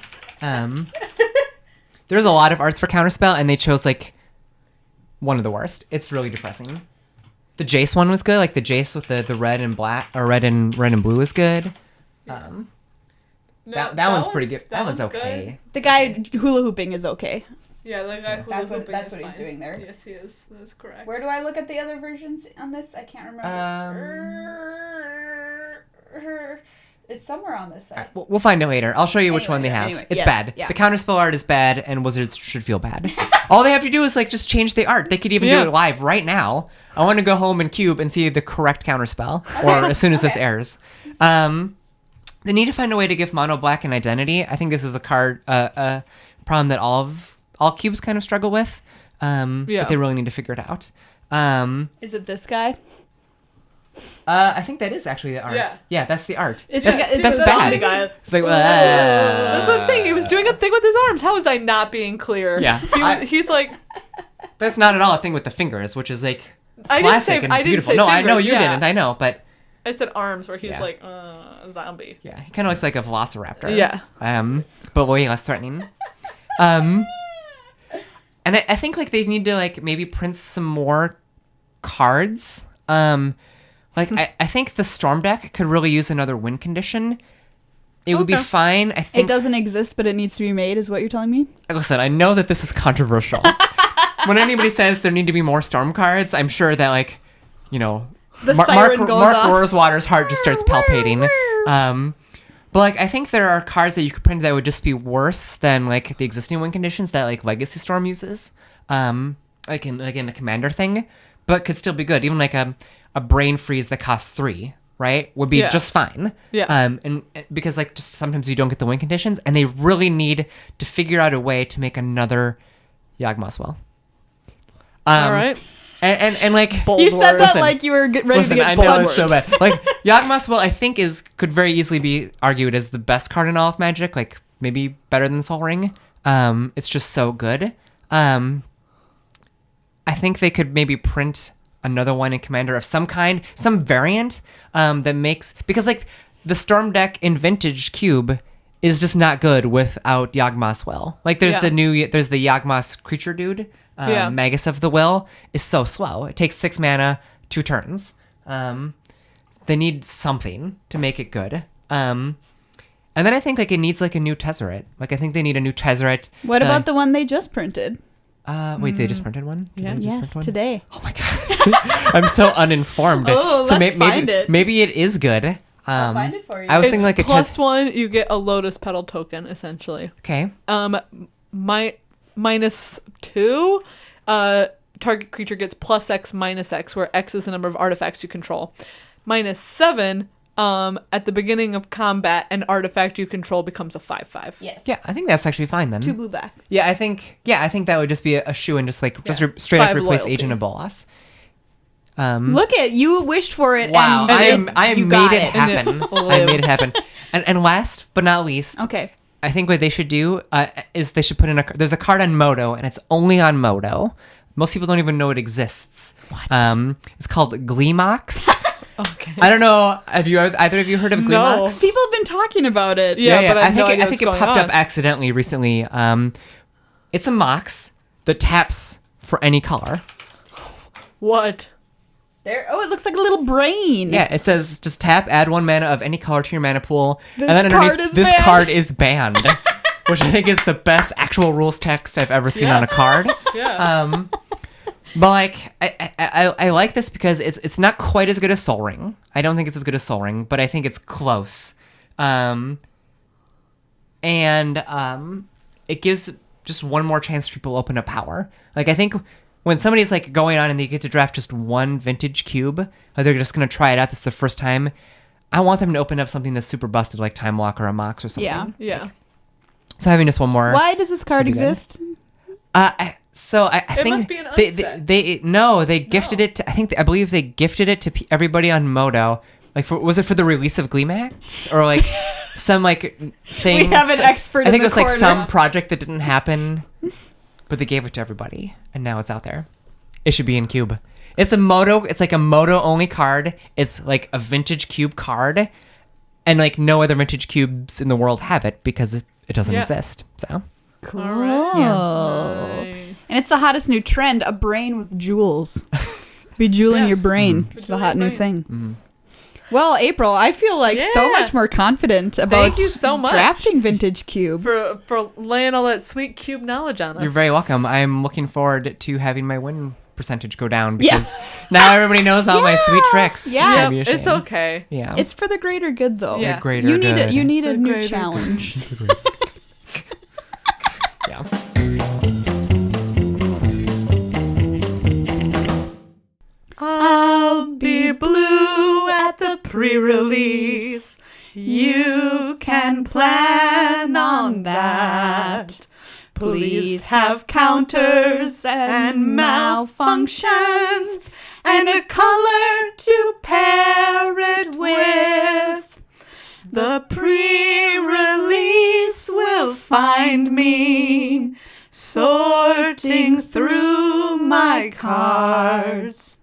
There's a lot of arts for counterspell, and they chose like one of the worst. It's really depressing. The Jace one was good, like the Jace with the red and black or red and blue is good. No, That one's pretty good. That one's okay. The guy hula hooping is okay. Yeah, the guy who That's was what- hoping that's is what he's fine. doing there. Yes, he is. That is correct. Where do I look at the other versions on this? I can't remember. It's somewhere on this side. We'll find out later. I'll show you which one they have. Anyway, It's yes, bad. yeah. The counterspell art is bad, and Wizards should feel bad. All they have to do is like just change the art. They could even Yeah. do it live right now. I want to go home and cube and see the correct counterspell, or as soon as this airs. They need to find a way to give mono black an identity. I think this is a problem that all cubes kind of struggle with. Yeah. But they really need to figure it out. Is it this guy? I think that is actually the art. Yeah. Yeah, that's the art. It's That's, like- that's it's bad. the guy. It's like, That's what I'm saying. He was doing a thing with his arms. How was I not being clear? Yeah. He's like, That's not at all a thing with the fingers, which is like I didn't classic say- and I didn't beautiful. say No, I know fingers, you yeah. didn't. I know, but I said arms, where he's Yeah. like, zombie. yeah, he kind of looks like a velociraptor. Yeah. But way less threatening. And I think like they need to like maybe print some more cards. Like I think the Storm deck could really use another win condition. It would be Okay. fine. I It think. doesn't exist, but it needs to be made, is what you're telling me? Listen, I know that this is controversial. When anybody says there need to be more Storm cards, I'm sure that like, The siren goes Mark off. Rosewater's heart just starts palpating. But like I think there are cards that you could print that would just be worse than like the existing win conditions that like Legacy Storm uses. Like in a commander thing, but could still be good. Even like a brain freeze that costs 3, right? Would be Yeah. just fine. Yeah. And because like just sometimes you don't get the win conditions, and they really need to figure out a way to make another Yawgmoth's. All right. And like Bold You said that Listen. like you were ready Listen, to I get know punched. it's so bad. Like Yawgmoth's, I think could very easily be argued as the best card in all of Magic. Like maybe better than Sol Ring. It's just so good. I think they could maybe print another one in Commander of some kind, some variant that makes, because like the Storm deck in Vintage Cube is just not good without Yawgmoth's Will. Like there's Yeah. there's the Yawgmoth's creature dude. Yeah. Magus of the Will is so slow. It takes 6 mana, 2 turns. They need something to make it good. And then I think like it needs like a new Tezzeret. Like I think they need a new Tezzeret. What about the one they just printed? Wait, they just printed one? Did Yeah. they just Yes, print one? today. Oh my god, I'm so uninformed. Oh, so let's find it. Maybe it is good. I'll find it for you. I was It's thinking like a +1. You get a Lotus Petal token essentially. Okay. -2. Target creature gets +X -X, where X is the number of artifacts you control. -7. at the beginning of combat, an artifact you control becomes a 5/5. Yes. Yeah, I think that's actually fine then. 2 blue back. Yeah, I think that would just be a shoe and just like straight 5 up replace loyalty. Agent of Bolas. Look at you wished for it. Wow, And I you made got it happen. I made it happen. And last but not least, Okay. I think what they should do is they should put in there's a card on Moto, and it's only on Moto. Most people don't even know it exists. What? It's called Gleemox. Okay. I don't know. Have you either of you heard of No. Gleemox? People have been talking about it. Yeah, but I have no idea I think it what's popped going up on. accidentally recently. It's a mox that taps for any color. What? There. Oh, it looks like a little brain. Yeah, it says just tap, add 1 mana of any color to your mana pool, and then card underneath is this banned. card is banned, which I think is the best actual rules text I've ever seen on a card. Yeah. But like, I like this because it's not quite as good as Sol Ring. I don't think it's as good as Sol Ring, but I think it's close. It gives just 1 more chance for people to open up power. Like I think when somebody's like going on and they get to draft just 1 vintage cube, like they're just gonna try it out. This is the first time. I want them to open up something that's super busted, like Time Walk or a Mox or something. Yeah. Yeah. So having just 1 more. Why does this card Pretty good. exist? I think must be an unset. they gifted it to, I believe they gifted it to everybody on Moto. Like was it for the release of Gleemax or like some like thing? We have an expert I think in it was the like corner. some project that didn't happen, but they gave it to everybody and now it's out there. It should be in Cube. It's like a Moto only card. It's like a vintage Cube card, and like no other vintage cubes in the world have it because it doesn't Yeah. exist. So. Cool. All right. Yeah. Nice. And it's the hottest new trend, a brain with jewels. Bejeweling your brain. It's the Bejeweling hot your new brain. thing. Well, April, I feel like so Yeah. much more confident about Thank you so much. drafting Vintage Cube. For laying all that sweet cube knowledge on us. You're very welcome. I'm looking forward to having my win percentage go down because now everybody knows all my sweet tricks. Yeah. It's gonna Yep, be a it's shame. okay. Yeah. It's for the greater good, though. Yeah. The greater You need good. you need a The new greater challenge. Yeah. I'll be blue at the pre-release. You can plan on that. Please have counters and malfunctions and a color to pair it with. The pre-release will find me sorting through my cards.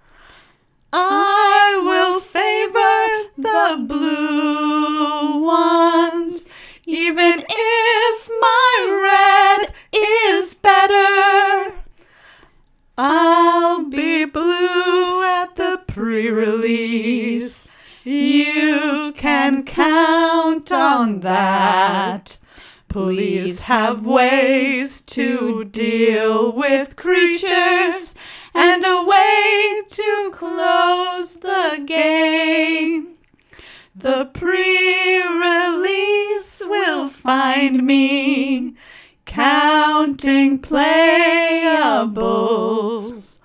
I will favor the blue ones, even if my red is better. I'll be blue at the pre-release. You can count on that. Please have ways to deal with creatures and a way to close the game. The pre-release will find me counting playables.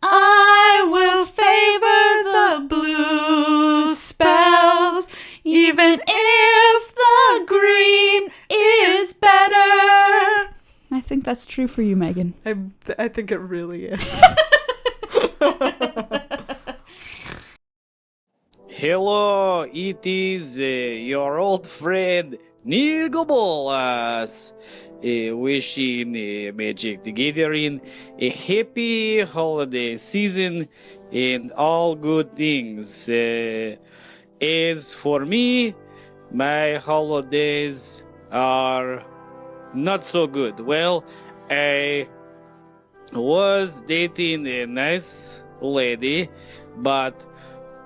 I will favor the blue spells, even if the green is better. I think that's true for you, Megan. I think it really is. Hello, it is your old friend Nicol Bolas, wishing Magic the Gathering a happy holiday season and all good things. As for me, my holidays are not so good. Well, I was dating a nice lady, but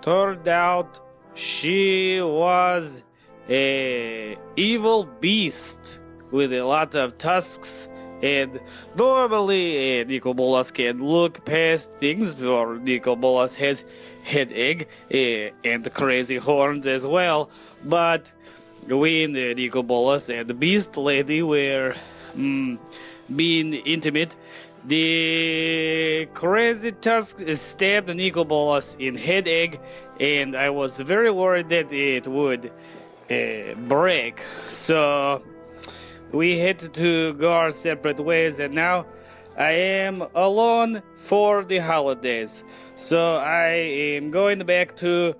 turned out she was a evil beast with a lot of tusks, and normally Nicol Bolas can look past things, for Nicol Bolas has headache and crazy horns as well, but when Nicol Bolas and the beast lady were being intimate, the crazy tusk stabbed Nicol Bolas in head egg, and I was very worried that it would break. So we had to go our separate ways, and now I am alone for the holidays. So I am going back to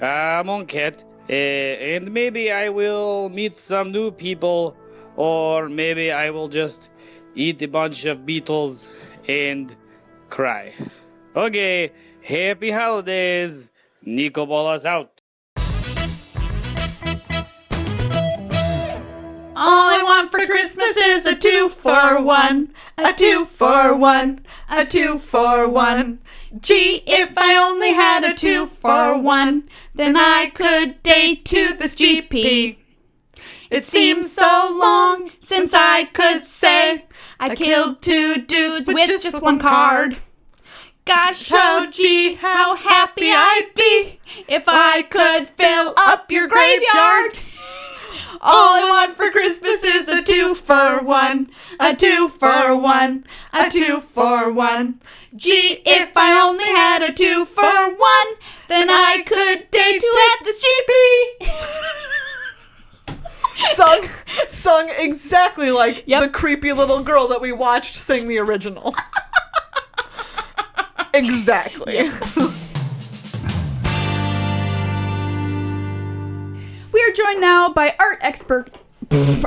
Monket, and maybe I will meet some new people, or maybe I will just eat a bunch of beetles and cry. Okay, happy holidays. Nicol Bolas out. All I want for Christmas is a 2-for-1, a 2-for-1, a 2-for-1. Gee, if I only had a 2-for-1, then I could date to this GP. It seems so long since I could say I killed 2 dudes with just 1 card. Gosh, oh gee, how happy I'd be if I could fill up your graveyard. All I want for Christmas is a 2-for-1, a 2-for-1, a 2-for-1. Gee, if I only had a 2-for-1, then I could date 2 at the GP. Sung exactly like Yep. the creepy little girl that we watched sing the original. Exactly. We are joined now by art expert.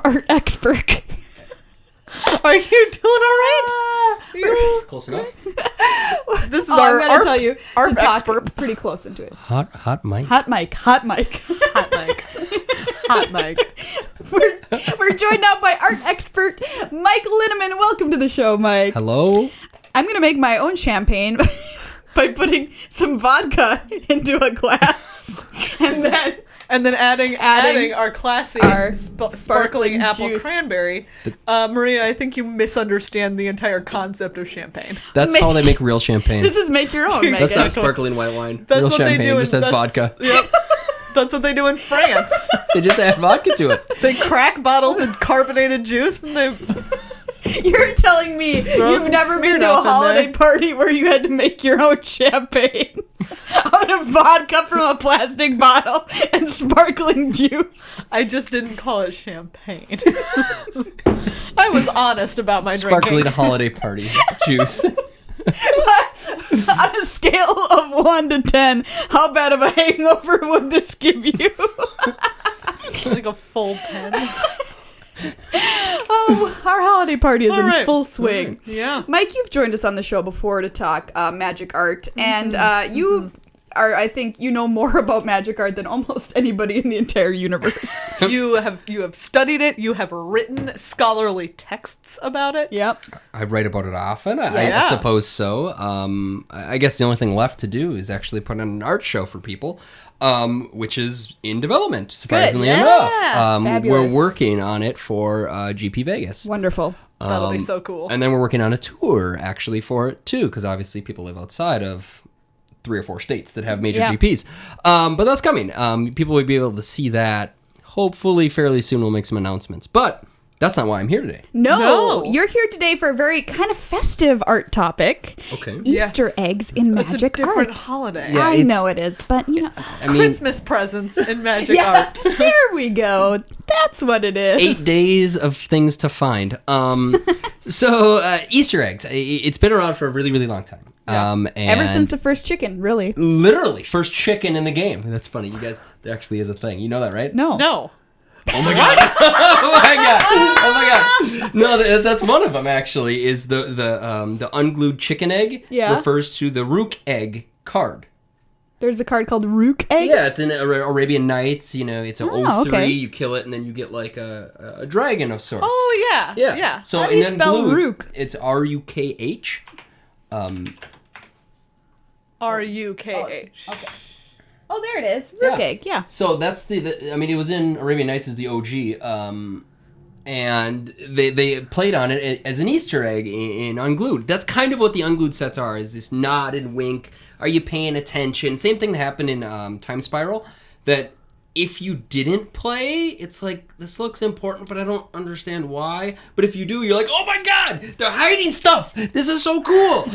Art expert. Are you doing all right? Close enough. This is Oh, our I'm gonna tell you. art to talk expert. pretty close into it. Hot mic. Hot mic. Hot mic. Hot mic. Hot mic. We're joined now by art expert Mike Linnemann. Welcome to the show, Mike. Hello. I'm gonna make my own champagne by putting some vodka into a glass and then adding our classy our sparkling sparkling apple juice. cranberry. Maria, I think you misunderstand the entire concept of champagne. That's how they make real champagne. This is make your own, Megan. That's not sparkling white wine. That's real what champagne they do. just has vodka. Yep. That's what they do in France. They just add vodka to it. They crack bottles in carbonated juice and they... You're telling me you've some never been to a Smirnoff in holiday there. party where you had to make your own champagne out of vodka from a plastic bottle and sparkling juice. I just didn't call it champagne. I was honest about my Sparkling drinking. holiday party juice. On a scale of 1 to 10, how bad of a hangover would this give you? Like a full 10. Oh, our holiday party is All in right. full swing. Yeah. Mike, you've joined us on the show before to talk magic art, and you are, I think, you know more about magic art than almost anybody in the entire universe. You have studied it. You have written scholarly texts about it. Yep. I write about it often. Yeah. I suppose so. I guess the only thing left to do is actually put on an art show for people, which is in development, surprisingly Yeah. enough. Fabulous. We're working on it for GP Vegas. Wonderful. That'll be so cool. And then we're working on a tour, actually, for it, too, because obviously people live outside of 3 or 4 states that have major Yeah. GPs. But that's coming. People will be able to see that. Hopefully, fairly soon, we'll make some announcements. But that's not why I'm here today. No, No. you're here today for a very kind of festive art topic. Okay. Easter Yes. eggs in It's a magic different art. holiday. Yeah. I it's- know it is, but you know, I mean, Christmas presents in magic yeah, art. there we go. That's what it is. 8 days of things to find. So Easter eggs. It's been around for a really, really long time. And Ever since the first chicken, really. literally first chicken in the game. That's funny. You guys, there actually is a thing. You know that, right? No. No. Oh my god! Oh my god! Oh my god! No, that's one of them. Actually, is the unglued chicken egg. Yeah. Refers to the Rook egg card. There's a card called Rook Egg. Yeah, it's in Arabian Nights. You know, it's a Oh, 03. okay. You kill it, and then you get like a dragon of sorts. Oh, yeah. Yeah. Yeah. So How do you and then spell glued, Rook? It's RUKH. RUKH. Okay. Oh, there it is. Rook Yeah. Egg, yeah. So that's I mean, it was in Arabian Nights as the OG, and they played on it as an Easter egg in Unglued. That's kind of what the Unglued sets are, is this nod and wink. Are you paying attention? Same thing that happened in Time Spiral, that if you didn't play, it's like, this looks important, but I don't understand why. But if you do, you're like, oh my god, they're hiding stuff. This is so cool.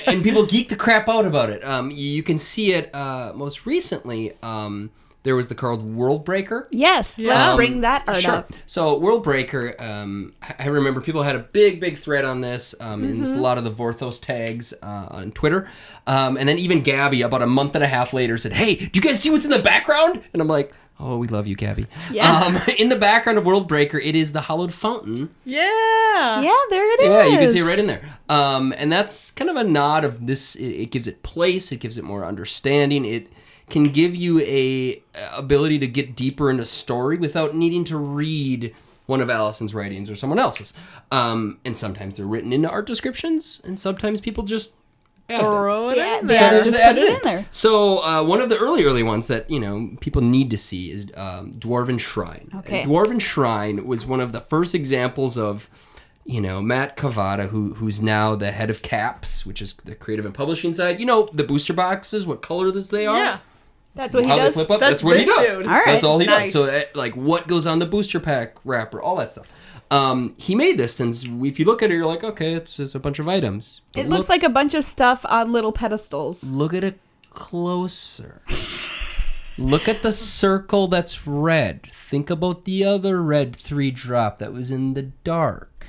and people geek the crap out about it. You can see it most recently. There was the card World Breaker. Yes, let's bring that art Sure. up. So World Breaker, I remember people had a big thread on this, and there's a lot of the Vorthos tags on Twitter. And then even Gabby, about a month and a half later, said, hey, do you guys see what's in the background? And I'm like, oh, we love you, Gabby. Yeah. In the background of World Breaker, it is the hollowed fountain. Yeah. Yeah, there it is. Yeah, you can see it right in there. And that's kind of a nod of this. It gives it place. It gives it more understanding. It can give you a ability to get deeper into story without needing to read one of Allison's writings or someone else's. And sometimes they're written into art descriptions, and sometimes people just add them. Throw it Yeah, in they there. just put it in there. So one of the early ones that people need to see is Dwarven Shrine. Okay. And Dwarven Shrine was one of the first examples of Matt Cavada, who's now the head of Caps, which is the creative and publishing side. The booster boxes, what color they are. Yeah. That's what he How does. they flip up. That's That's what he this does. dude. All right. That's all he Nice. does. So what goes on the booster pack wrapper, all that stuff. He made this, and if you look at it, you're like, okay, it's just a bunch of items. But It looks like a bunch of stuff on little pedestals. Look at it closer. Look at the circle that's red. Think about the other red 3-drop that was in the dark.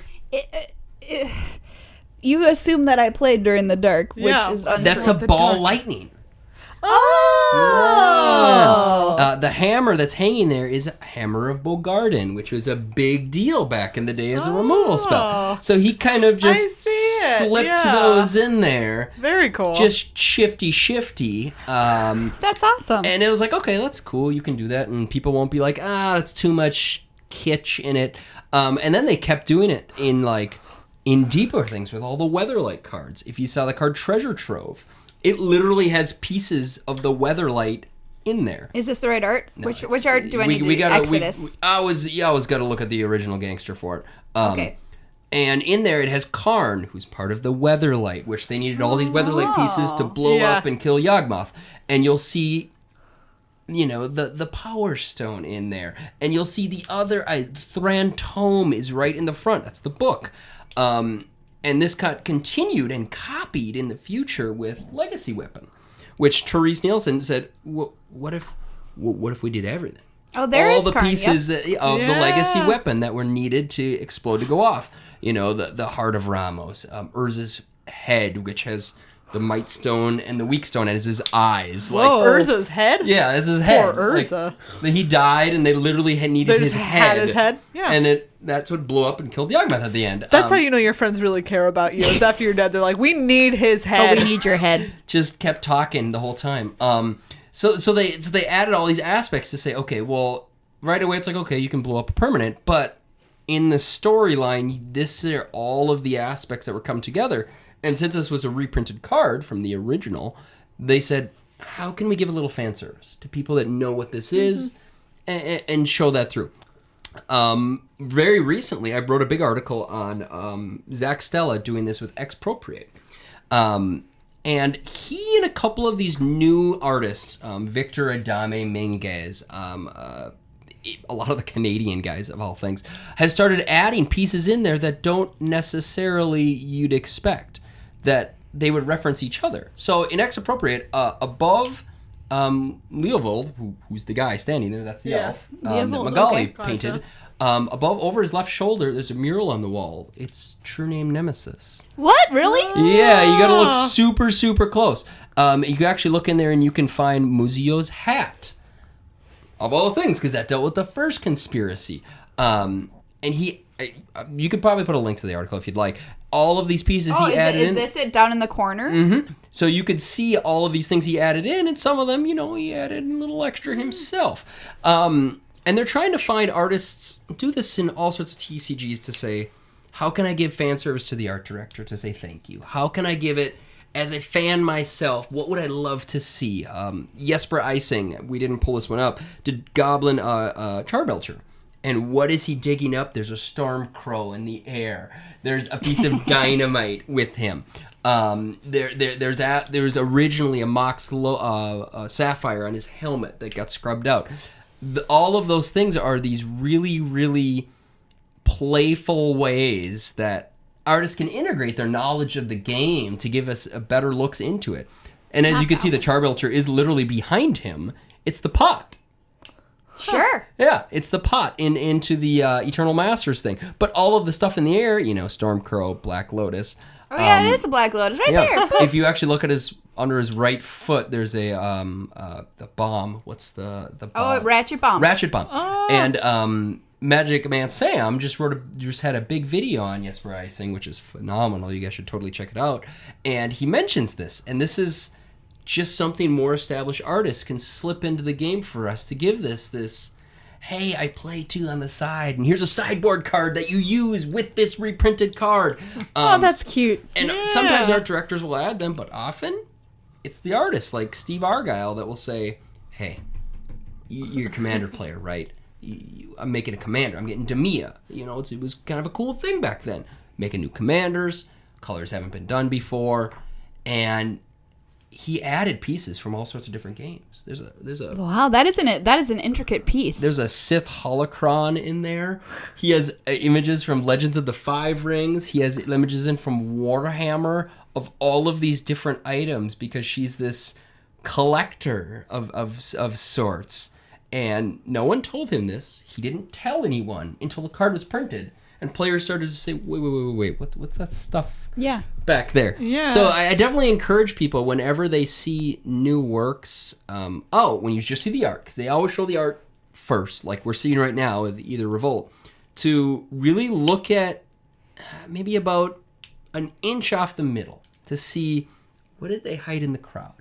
You assume that I played during the dark, which Yeah. is untrue. That's a ball lightning. Oh. The hammer that's hanging there is a Hammer of Bogarden, which was a big deal back in the day as a removal spell. So he kind of just see it, slipped yeah. those in there. Very cool. Just shifty. That's awesome. And it was like, okay, that's cool. You can do that. And people won't be like, that's too much kitsch in it. And then they kept doing it in deeper things with all the Weatherlight cards. If you saw the card Treasure Trove, it literally has pieces of the Weatherlight in there. Is this the right art? No, which art do I need to do? Exodus. I always got to look at the original Gangster for it. Okay. And in there it has Karn, who's part of the Weatherlight, which they needed all these Weatherlight pieces to blow Yeah. up and kill Yawgmoth. And you'll see, the Power Stone in there. And you'll see the other, Thran Tome is right in the front. That's the book. And this got continued and copied in the future with Legacy Weapon, which Therese Nielsen said, what if we did everything? Oh, there all is the Karn, pieces yep. of the Legacy Weapon that were needed to explode to go off. The Heart of Ramos, Urza's head, which has the Might Stone and the Weak Stone as his eyes. Urza's head? Yeah, that's his head. Poor Urza. He died, and they literally needed They his just head. had his head? Yeah. And that's what blew up and killed Yawgmoth at the end. That's how you know your friends really care about you. Is after you're dead, they're like, we need his head. Oh, we need your head. Just kept talking the whole time. So they added all these aspects to say, okay, well, right away it's like, okay, you can blow up a permanent, but in the storyline, this are all of the aspects that were come together. And since this was a reprinted card from the original, they said, how can we give a little fan service to people that know what this is and show that through? Very recently, I wrote a big article on Zach Stella doing this with Expropriate. And he and a couple of these new artists, Victor Adame Minguez, a lot of the Canadian guys of all things, has started adding pieces in there that don't necessarily you'd expect, that they would reference each other. So in Expropriate, above Leovold, who's the guy standing there, that's the elf, that Leovold, Magali okay. painted, above over his left shoulder, there's a mural on the wall. It's True Name Nemesis. What? Really? Yeah, you gotta look super, super close. You can actually look in there and you can find Muzio's hat. Of all the things, because that dealt with the first conspiracy. And you could probably put a link to the article if you'd like. All of these pieces he added in. Is this it down in the corner? Mm-hmm. So you could see all of these things he added in, and some of them, he added a little extra himself. And they're trying to find artists, do this in all sorts of TCGs, to say, how can I give fan service to the art director to say thank you? How can I give it as a fan myself? What would I love to see? Jesper Ising, we didn't pull this one up, did Goblin Charbelcher. And what is he digging up? There's a storm crow in the air. There's a piece of dynamite with him. There's originally a Mox Sapphire on his helmet that got scrubbed out. all of those things are these really, really playful ways that artists can integrate their knowledge of the game to give us a better looks into it. And as you can see, the Charbelcher is literally behind him. It's the pot. Sure. Yeah, it's the pot into the Eternal Masters thing. But all of the stuff in the air, Stormcrow, Black Lotus. Oh yeah, it is a Black Lotus right there. If you actually look at under his right foot, there's the bomb. What's the bomb? Oh, Ratchet Bomb. Ratchet Bomb. Oh. And Magic Man Sam just had a big video on Jesper Icing, which is phenomenal. You guys should totally check it out. And he mentions this, and this is just something more established artists can slip into the game for us to give this. Hey, I play too on the side, and here's a sideboard card that you use with this reprinted card. Oh, that's cute. And sometimes art directors will add them, but often it's the artists like Steve Argyle that will say, hey, you're a commander player, right? I'm making a commander. I'm getting Demia. It was kind of a cool thing back then. Making new commanders. Colors haven't been done before. And he added pieces from all sorts of different games. There's a wow, that is an intricate piece. There's a Sith holocron in there. He has images from Legends of the Five Rings. He has images from Warhammer of all of these different items because she's this collector of sorts. And no one told him this. He didn't tell anyone until the card was printed. And players started to say, wait, what's that stuff back there? Yeah. So I definitely encourage people whenever they see new works, when you just see the art, because they always show the art first, like we're seeing right now with either Revolt, to really look at maybe about an inch off the middle to see what did they hide in the crowd.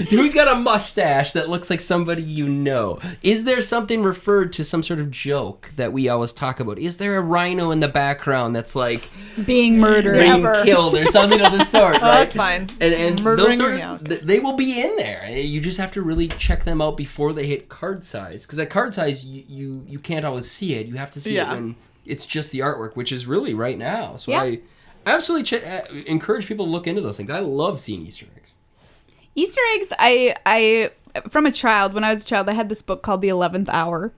Who's got a mustache that looks like somebody you know? Is there something referred to some sort of joke that we always talk about? Is there a rhino in the background that's like being murdered, being killed, or something of the sort? Right? That's fine. And Murdering those sort of, they will be in there. You just have to really check them out before they hit card size, because at card size you can't always see it. You have to see it when it's just the artwork, which is really right now. So I absolutely encourage people to look into those things. I love seeing Easter eggs. Easter eggs, I from a child, when I was a child, I had this book called The 11th Hour,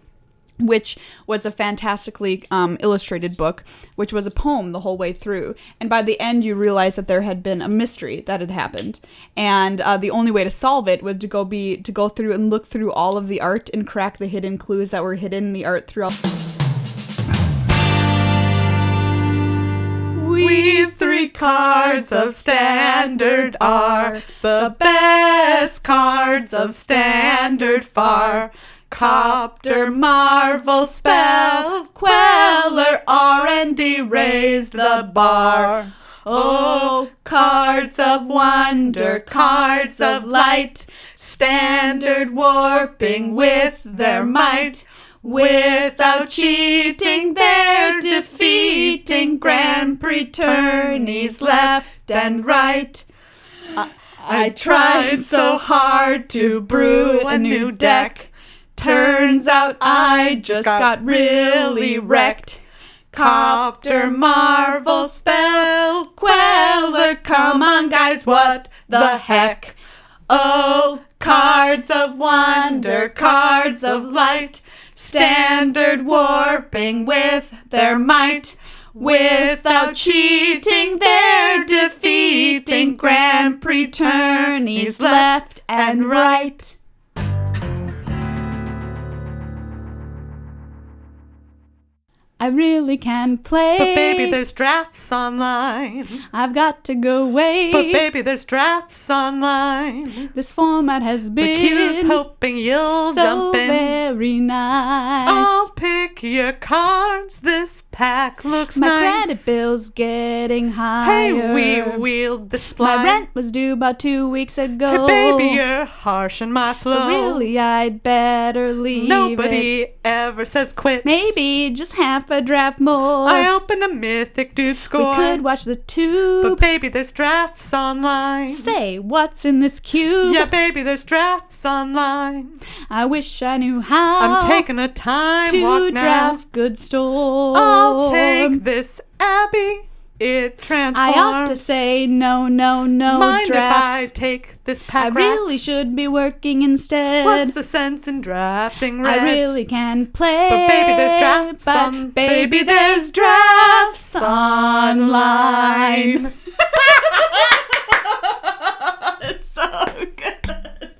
which was a fantastically illustrated book, which was a poem the whole way through. And by the end, you realize that there had been a mystery that had happened. And the only way to solve it would to go through and look through all of the art and crack the hidden clues that were hidden in the art throughout. We three cards of Standard are the best cards of Standard far. Copter, Marvel, Spell, Queller, R&D, raise the bar. Oh, cards of wonder, cards of light, Standard warping with their might. Without cheating, they're defeating Grand Prix tourneys left and right. I tried so hard to brew a new deck. Turns out I just got really wrecked. Copter, Marvel, Spell, Queller, come on guys, what the heck? Oh, cards of wonder, cards of light, Standard warping with their might. Without cheating, they're defeating Grand Prix tourneys left and right. I really can play. But baby, there's drafts online. I've got to go away. But baby, there's drafts online. This format has been The queue's hoping you'll so jump in. very nice. I'll pick your cards. This pack looks My nice. credit bill's getting higher. Hey, we wheeled this fly. My rent was due about 2 weeks ago. Hey, baby, you're harsh in my flow. But really, I'd better leave Nobody it. ever says quit. Maybe just half a draft more. I open a mythic dude score. We could watch the tube. But baby, there's drafts online. Say, what's in this cube? Yeah, baby, there's drafts online. I wish I knew how. I'm taking a time to walk now. draft good storm. I'll take this Abby. It transforms. I ought to say no, Mind if I drafts. take this I pack really rat? should be working instead. What's the sense in drafting rats? I really can play. But baby, there's drafts but on. baby, there's drafts online. It's so good.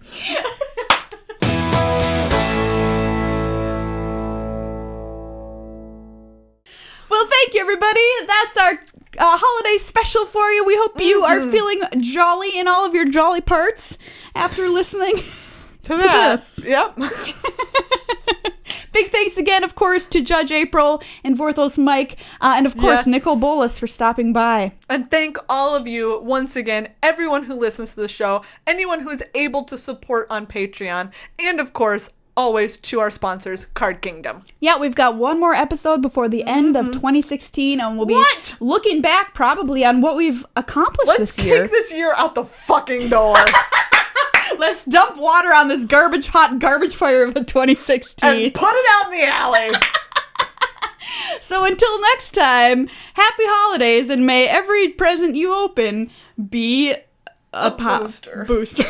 Well, thank you, everybody. That's our holiday special for you. We hope you are feeling jolly in all of your jolly parts after listening To that. this. Yep. Big thanks again, of course, to Judge April and Vorthos Mike, and of course, Yes. Nicol Bolas for stopping by. And thank all of you once again, everyone who listens to the show, anyone who is able to support on Patreon, and of course, always to our sponsors, Card Kingdom. Yeah, we've got one more episode before the end of 2016, and we'll be What? looking back probably on what we've accomplished Let's this year. kick this year out the fucking door Let's dump water on this hot garbage fire of 2016. and put it out in the alley. So until next time, happy holidays, and may every present you open be a booster. booster.